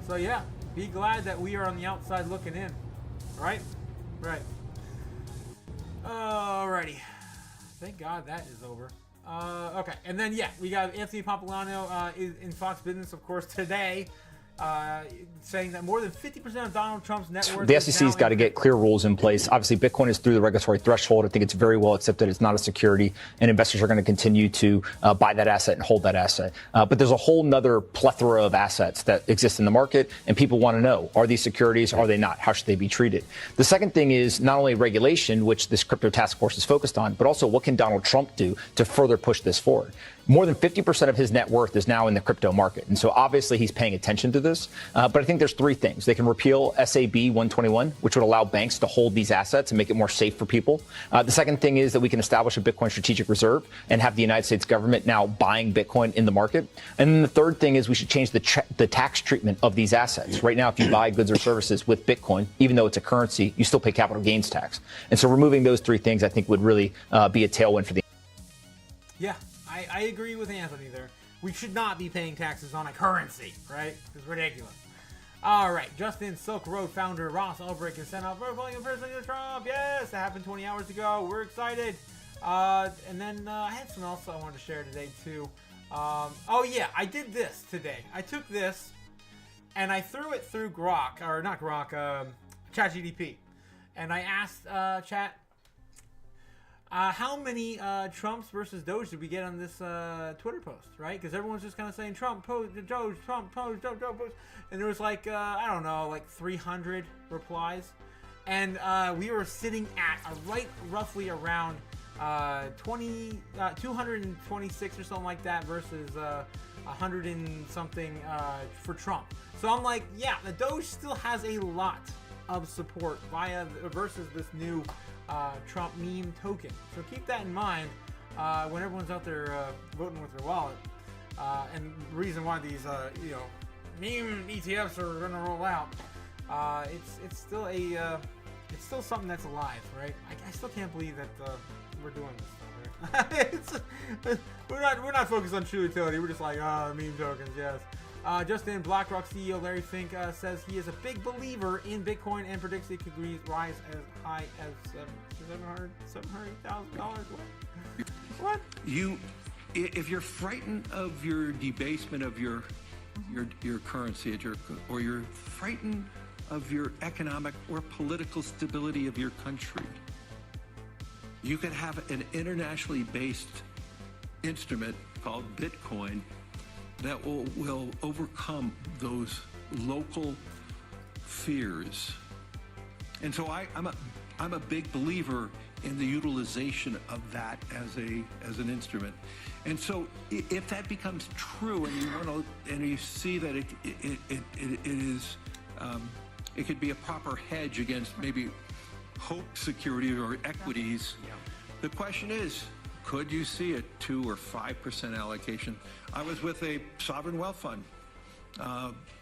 So yeah, be glad that we are on the outside looking in. Right? Right. Alrighty. Thank God that is over. Okay, and then yeah, we got Anthony Pompliano in Fox Business, of course, today. saying that more than 50% of Donald Trump's net worth. The SEC's got to get clear rules in place. Obviously, Bitcoin is through the regulatory threshold. I think it's very well accepted. It's not a security, and investors are going to continue to buy that asset and hold that asset. But there's a whole nother plethora of assets that exist in the market, and people want to know, are these securities? Are they not? How should they be treated? The second thing is not only regulation, which this crypto task force is focused on, but also what can Donald Trump do to further push this forward? More than 50% of his net worth is now in the crypto market. And so obviously he's paying attention to this. But I think there's three things. They can repeal SAB 121, which would allow banks to hold these assets and make it more safe for people. The second thing is that we can establish a Bitcoin strategic reserve and have the United States government now buying Bitcoin in the market. And then the third thing is we should change the tax treatment of these assets. Right now, if you buy goods or services with Bitcoin, even though it's a currency, you still pay capital gains tax. And so removing those three things, I think, would really be a tailwind for the. Yeah. I agree with Anthony there. We should not be paying taxes on a currency, right? It's ridiculous. All right, Justin, Silk Road founder Ross Ulbricht is sent out for voting in person against Trump. Yes, that happened 20 hours ago. We're excited. And then I had something else I wanted to share today too. Oh yeah, I did this today. I took this and I threw it through Grok, or not Grok, ChatGPT, and I asked Chat. How many Trumps versus Doge did we get on this Twitter post, right? Because everyone's just kind of saying Trump, Doge, Trump, Doge, Doge, Doge. And there was like, I don't know, like 300 replies. And we were sitting at roughly around 226 or something like that versus 100 and something for Trump. So I'm like, yeah, the Doge still has a lot of support versus this new Trump meme token. So keep that in mind when everyone's out there voting with their wallet. And the reason why these meme ETFs are going to roll out, it's still something that's alive, right? I still can't believe that we're doing this stuff, right? we're not focused on true utility. We're just like meme tokens, yes. Justin, BlackRock CEO Larry Fink says he is a big believer in Bitcoin and predicts it could rise as high as $700,000. What? If you're frightened of your debasement of your currency, or you're frightened of your economic or political stability of your country, you could have an internationally based instrument called Bitcoin that will overcome those local fears. And so I'm a big believer in the utilization of that as an instrument. And so if that becomes true, and you see that it could be a proper hedge against maybe hope security or equities, the question is, could you see a 2 or 5% allocation? I was with a sovereign wealth fund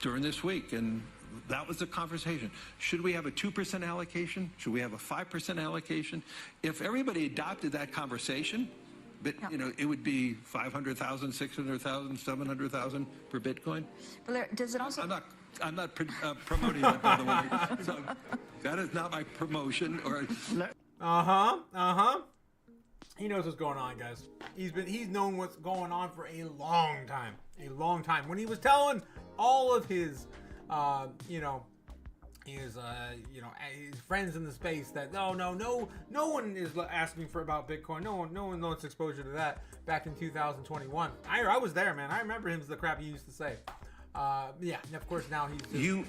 during this week, and that was the conversation. Should we have a 2% allocation? Should we have a 5% allocation? If everybody adopted that conversation, but it would be 500,000, 600,000, 700,000 per Bitcoin. But does it also? I'm not promoting that, by the way. So that is not my promotion. Or. He knows what's going on, guys. He's known what's going on for a long time. When he was telling all of his his friends in the space that no one is asking about Bitcoin. No one wants exposure to that back in 2021. I was there, man. I remember him as the crap he used to say. And of course now he's just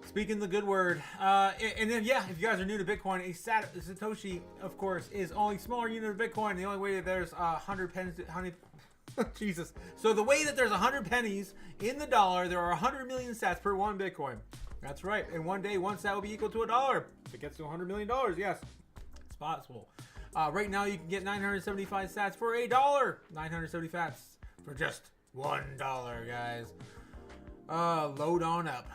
speaking the good word. And then, if you guys are new to Bitcoin, a Satoshi, of course, is only a smaller unit of Bitcoin. The only way that there's 100 pennies, Jesus. So the way that there's 100 pennies in the dollar, there are 100 million sats per one Bitcoin. That's right. And one day, one sat will be equal to $1. If it gets to $100 million, yes, it's possible. Right now, you can get 975 sats for $1. 970 sats for just $1, guys. Load on up.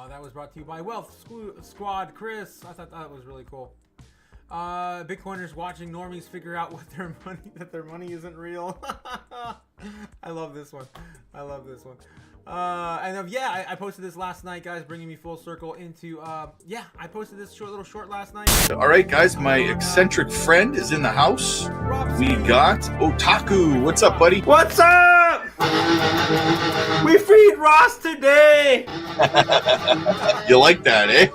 That was brought to you by Wealth Squad Chris. I thought that was really cool. Bitcoiners watching normies figure out that their money isn't real. I love this one. I posted this last night, guys, bringing me full circle into I posted this little short last night. All right, guys, my eccentric friend is in the house. We got Otaku. What's up, buddy? What's up? We freed Ross today! You like that, eh?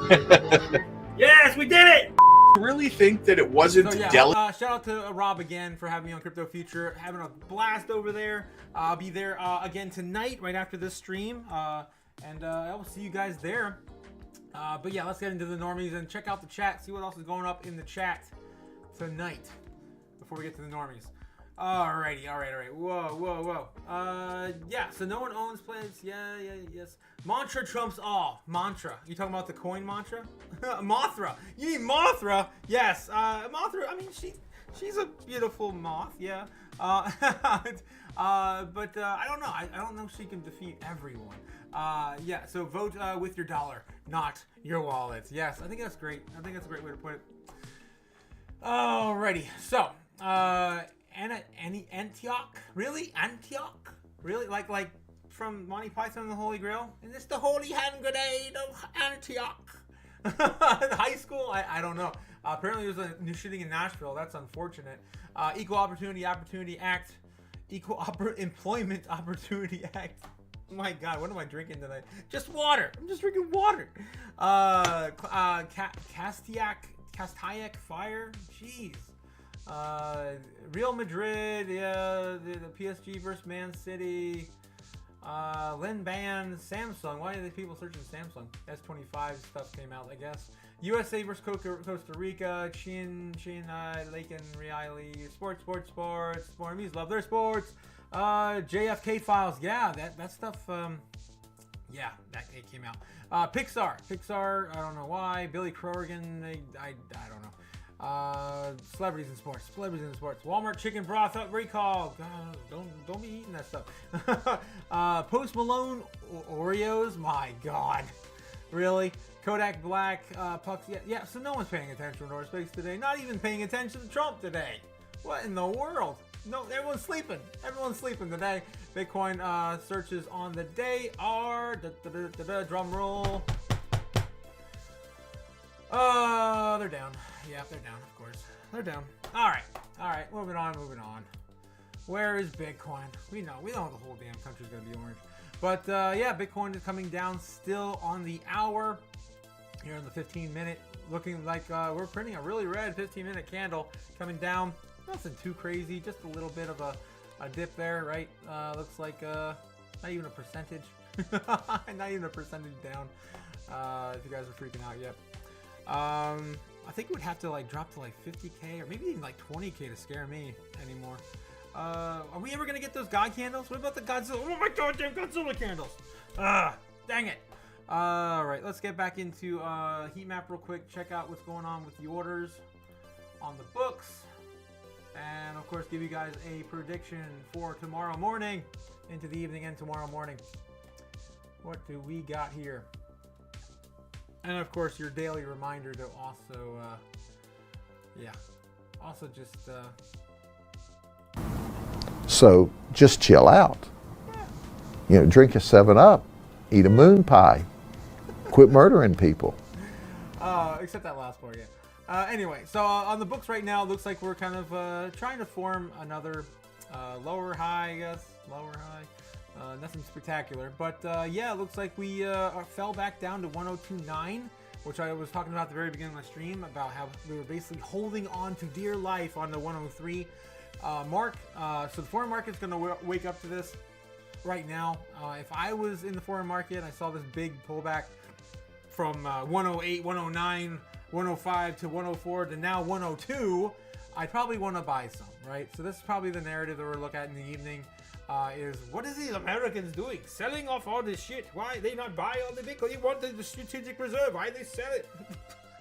Yes, we did it! Really think that it wasn't So yeah, delicate? shout out to Rob again for having me on Crypto Future. Having a blast over there. I'll be there again tonight, right after this stream. And I will see you guys there. But yeah, let's get into the normies and check out the chat. See what else is going up in the chat tonight before we get to the normies. Alrighty, alright. Whoa. Yeah, so no one owns plants. Yes. Mantra trumps all. Mantra. You talking about the coin mantra? Mothra. You mean Mothra? Yes. Mothra, I mean, she's a beautiful moth, yeah. But I don't know. I don't know if she can defeat everyone. Yeah, so vote with your dollar, not your wallet. Yes, I think that's great. I think that's a great way to put it. Alrighty, so, Antioch? Really? Antioch? Really? Like from Monty Python and the Holy Grail? Is this the holy hand grenade of Antioch? High school? I don't know. Apparently there's a new shooting in Nashville. That's unfortunate. Equal Opportunity Act. Employment Opportunity Act. Oh my God, what am I drinking tonight? Just water. I'm just drinking water. Castiac Fire. Jeez. Real Madrid, yeah, the PSG versus Man City, Lin Ban, Samsung. Why are the people searching Samsung? S25 stuff came out, I guess. USA versus Costa Rica, Chin, Lake and Riley, sports. Mormons love their sports. JFK files, yeah, that stuff. Yeah, that came out. Pixar, I don't know why. Billy Corrigan, I don't know. Celebrities in sports. Walmart chicken broth up recall. God, don't be eating that stuff. Post Malone Oreos. My God, really? Kodak Black pucks. Yeah. So no one's paying attention to our space today. Not even paying attention to Trump today. What in the world? No, everyone's sleeping. Today. Bitcoin searches on the day are drum roll. They're down. Yeah, they're down, of course. They're down. All right. Moving on. Where is Bitcoin? We know the whole damn country's gonna be orange. But yeah, Bitcoin is coming down still on the hour. Here in the 15-minute, looking like we're printing a really red 15-minute candle coming down. Nothing too crazy, just a little bit of a dip there, right? Looks like not even a percentage. Not even a percentage down. If you guys are freaking out yet. I think it would have to like drop to like 50k or maybe even like 20k to scare me anymore. Are we ever gonna get those God candles? What about the Godzilla? Oh my God, damn Godzilla candles! Dang it! All right, let's get back into heat map real quick. Check out what's going on with the orders on the books, and of course, give you guys a prediction for tomorrow morning into the evening and tomorrow morning. What do we got here? And of course, your daily reminder to also, just. So just chill out. You know, drink a 7-Up, eat a moon pie, quit murdering people. Except that last part, yeah. Anyway, so on the books right now, it looks like we're kind of trying to form another lower high, I guess. Nothing spectacular, but yeah, it looks like we fell back down to 102.9, which I was talking about at the very beginning of my stream about how we were basically holding on to dear life on the 103 mark. So the foreign market's going to wake up to this right now. If I was in the foreign market, I saw this big pullback from 108, 109, 105 to 104 to now 102. I'd probably want to buy some, right? So this is probably the narrative that we're looking at in the evening. Is what is these Americans doing? Selling off all this shit. Why they not buy all the Bitcoin? You want the strategic reserve. Why they sell it?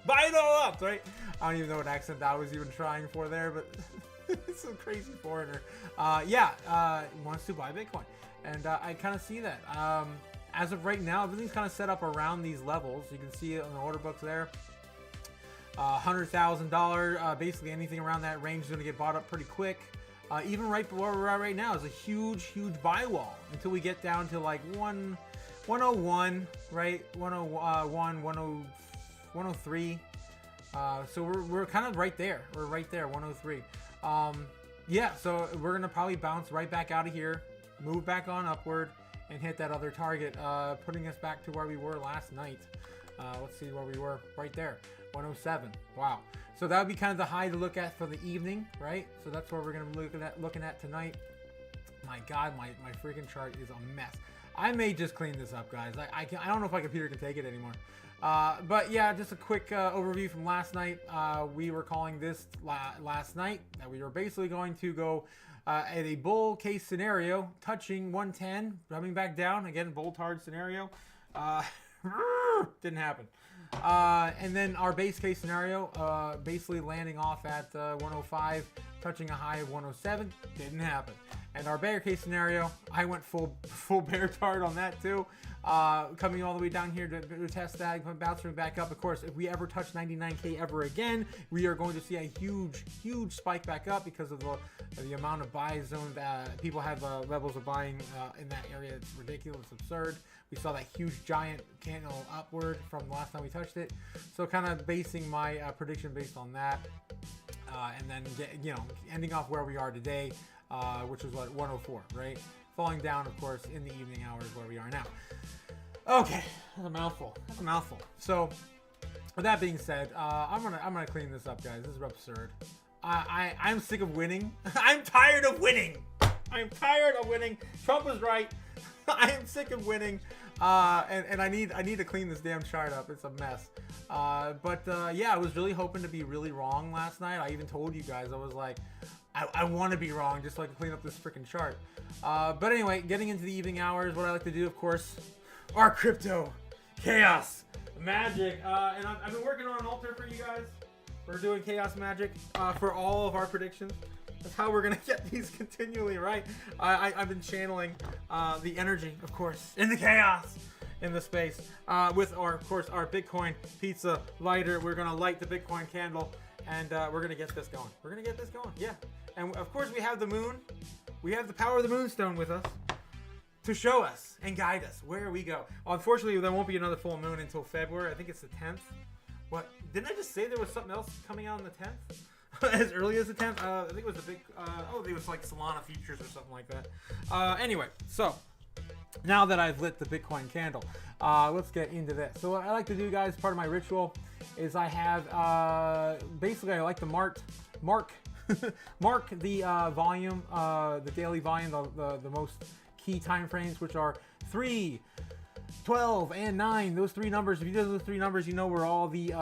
Buy it all up, right? I don't even know what accent I was even trying for there, but it's a crazy foreigner. Wants to buy Bitcoin. And I kind of see that. As of right now, everything's kind of set up around these levels. You can see it on the order books there. $100,000, basically anything around that range is going to get bought up pretty quick. Even right where we're at right now is a huge buy wall until we get down to like 101, right? 101, 103. So we're kind of right there. We're right there, 103. Yeah, so we're gonna probably bounce right back out of here move back on upward, and hit that other target, putting us back to where we were last night. Let's see where we were right there, 107. Wow. So that would be kind of the high to look at for the evening, right? So that's what we're going to be looking at tonight. My God, my freaking chart is a mess. I may just clean this up, guys. I don't know if my computer can take it anymore. But yeah, just a quick overview from last night. We were calling this last night that we were basically going to go at a bull case scenario, touching 110, coming back down again, bull hard scenario. Didn't happen. And then our base case scenario, basically landing off at 105, touching a high of 107, didn't happen. And our bear case scenario, I went full bear tard on that too. Coming all the way down here to test that, bouncing back up. Of course, if we ever touch 99K ever again, we are going to see a huge spike back up because of the amount of buy zone that people have levels of buying in that area. It's ridiculous, absurd. We saw that huge giant candle upward from the last time we touched it. So kind of basing my prediction based on that, and then ending off where we are today, which was what, 104, right? Falling down, of course, in the evening hours where we are now. Okay, that's a mouthful. That's a mouthful. So, with that being said, I'm gonna clean this up, guys. This is absurd. I'm sick of winning. I'm tired of winning. I'm tired of winning. Trump was right. I am sick of winning, and I need to clean this damn chart up. It's a mess. Yeah, I was really hoping to be really wrong last night. I even told you guys, I was like, I want to be wrong just so I can clean up this freaking chart. But anyway, getting into the evening hours, what I like to do, of course, our crypto chaos magic. And I've been working on an altar for you guys. We're doing chaos magic for all of our predictions. That's how we're gonna get these continually right. I've been channeling the energy, of course, in the chaos, in the space, with of course our Bitcoin pizza lighter. We're gonna light the Bitcoin candle, and we're gonna get this going. We're gonna get this going, yeah. And of course we have the moon. We have the power of the moonstone with us to show us and guide us where we go. Unfortunately, there won't be another full moon until February. I think it's the 10th. What? Didn't I just say there was something else coming out on the 10th? As early as the 10th? I think it was the big, it was like Solana futures or something like that. Anyway, so now that I've lit the Bitcoin candle, let's get into this. So what I like to do, guys, part of my ritual is I have, basically I like to mark the volume, the daily volume, the most key time frames, which are 3, 12, and 9. Those three numbers, if you do those three numbers, you know where all the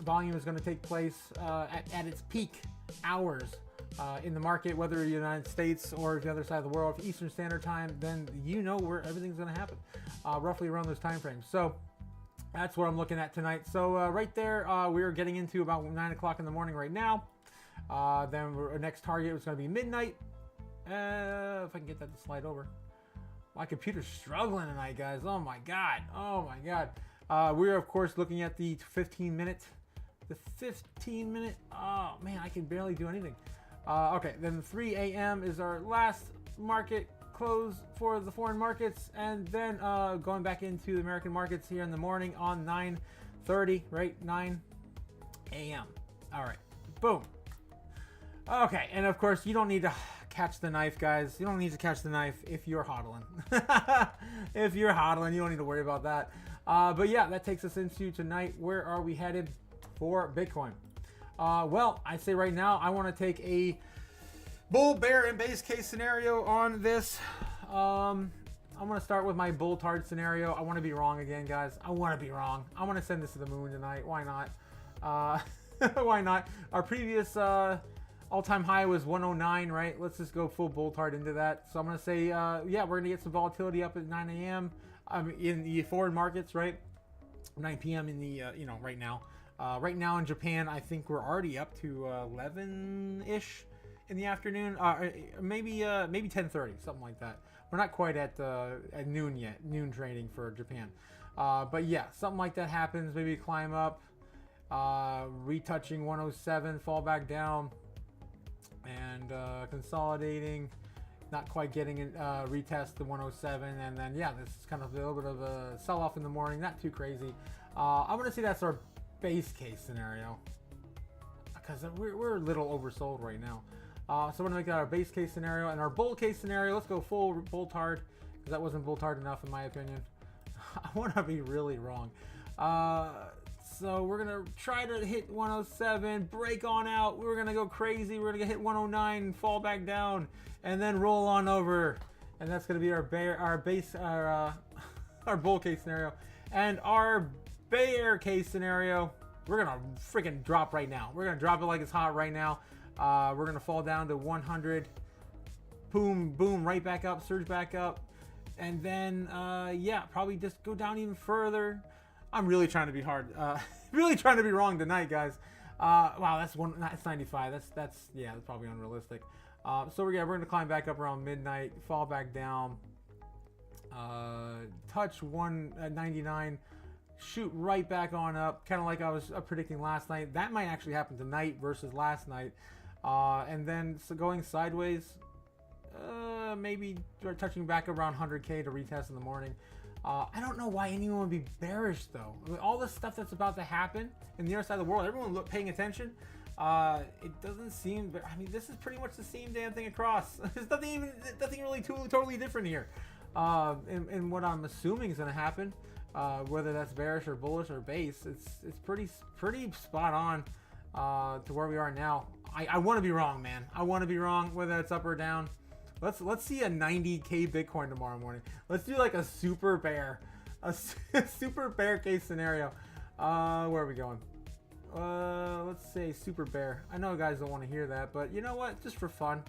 volume is going to take place at its peak hours in the market, whether you're in the United States or the other side of the world. If Eastern Standard Time, then you know where everything's going to happen, roughly around those time frames. So that's what I'm looking at tonight. So right there, we're getting into about 9 o'clock in the morning right now. Then our next target was going to be midnight. If I can get that to slide over. My computer's struggling tonight, guys. Oh my god. Oh my god. We're of course looking at the 15 minute. The 15 minute. Oh man, I can barely do anything. Okay, then 3 a.m. is our last market close for the foreign markets, and then going back into the American markets here in the morning on 9:30, right? 9 a.m. All right. Boom. Okay, and of course you don't need to catch the knife, guys. You don't need to catch the knife if you're hodling. If you're hodling, you don't need to worry about that. But yeah, that takes us into tonight. Where are we headed for Bitcoin? Well, I say right now, I want to take a bull, bear, and base case scenario on this. I'm going to start with my bull tard scenario. I want to be wrong again, guys. I want to be wrong. I want to send this to the moon tonight. Why not? Why not? Our previous all-time high was 109, right? Let's just go full bull tard into that. So I'm going to say, yeah, we're going to get some volatility up at 9 a.m. In the foreign markets, right? 9 p.m. in the, right now. Right now in Japan, I think we're already up to 11-ish in the afternoon. Maybe 10:30, something like that. We're not quite at noon yet, noon trading for Japan. But yeah, something like that happens. Maybe climb up, retouching 107, fall back down, and consolidating, not quite getting it, retest the 107, and then yeah, this is kind of a little bit of a sell-off in the morning, not too crazy. I'm gonna say that's our base case scenario, because we're a little oversold right now. So we're gonna make that our base case scenario, and our bull case scenario. Let's go full bull-tard, because that wasn't bull-tard enough in my opinion. I want to be really wrong. So we're gonna try to hit 107, break on out. We're gonna go crazy. We're gonna hit 109, fall back down, and then roll on over. And that's gonna be our our bull case scenario. And our bear case scenario, we're gonna freaking drop right now. We're gonna drop it like it's hot right now. We're gonna fall down to 100. Boom, boom, right back up, surge back up, and then yeah, probably just go down even further. I'm really trying to be hard, really trying to be wrong tonight, guys. Wow, that's 95. That's yeah, that's probably unrealistic. So we're gonna climb back up around midnight, fall back down, touch 199, shoot right back on up, kind of like I was predicting last night. That might actually happen tonight versus last night, and then going sideways. Maybe touching back around 100K to retest in the morning. I don't know why anyone would be bearish though. I mean, all the stuff that's about to happen in the other side of the world, everyone paying attention. It doesn't seem. I mean, this is pretty much the same damn thing across. There's nothing really totally different here. And what I'm assuming is going to happen, whether that's bearish or bullish or base, it's pretty spot on to where we are now. I want to be wrong, man. I want to be wrong, whether it's up or down. Let's see a 90K Bitcoin tomorrow morning. Let's do like a super bear, super bear case scenario. Where are we going? Let's say super bear. I know guys don't want to hear that, but you know what? Just for fun,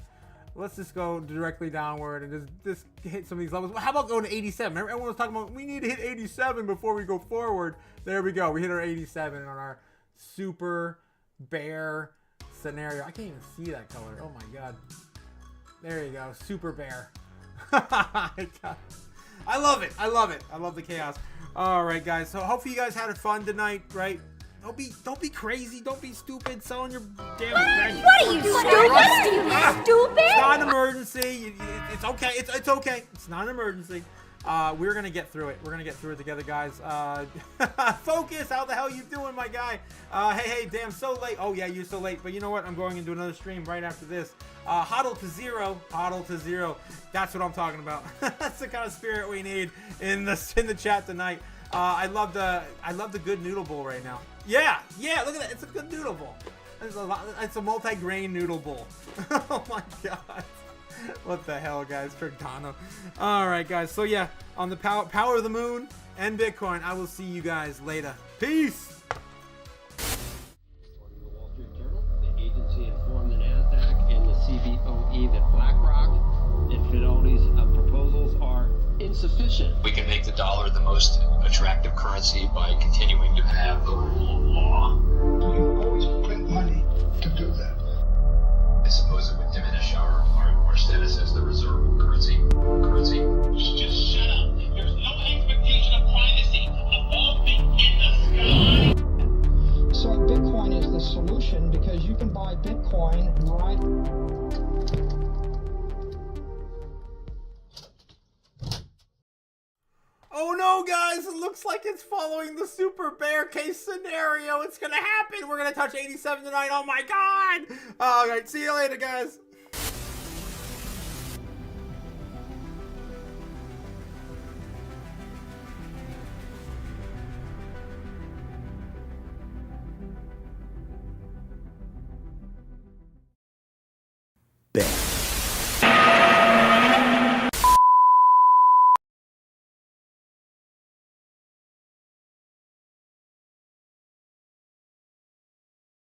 let's just go directly downward and just hit some of these levels. How about going to 87? Remember, everyone was talking about we need to hit 87 before we go forward. There we go. We hit our 87 on our super bear scenario. I can't even see that color. Oh my god. There you go, super bear. I love it. I love it. I love the chaos. All right, guys. So hopefully you guys had fun tonight, right? Don't be crazy. Don't be stupid. Selling your damn. What are you, stupid? Stupid? It's not an emergency. It's okay. It's okay. It's not an emergency. We're gonna get through it. We're gonna get through it together, guys. Focus. How the hell you doing, my guy? Hey, damn, so late. Oh yeah, you're so late. But you know what? I'm going into another stream right after this. Hodl to zero. Hodl to zero. That's what I'm talking about. That's the kind of spirit we need in the chat tonight. I love the good noodle bowl right now. Yeah. Look at that. It's a good noodle bowl. It's a multi-grain noodle bowl. Oh my god. What the hell, guys? Cardano. All right, guys. So yeah, on the power of the moon and Bitcoin, I will see you guys later. Peace. According to the Wall Street Journal, the agency informed the NASDAQ and the CBOE that BlackRock and Fidelity's proposals are insufficient. We can make the dollar the most attractive currency by continuing to have the rule of law. You always print money to do that. I suppose it would diminish our status as the reserve currency. Just shut up. There's no expectation of privacy above the in the sky. So Bitcoin is the solution because you can buy Bitcoin right. Oh no, guys, it looks like it's following the super bear case scenario. It's gonna happen. We're gonna touch 87 tonight. Oh my god. All right, see you later, guys.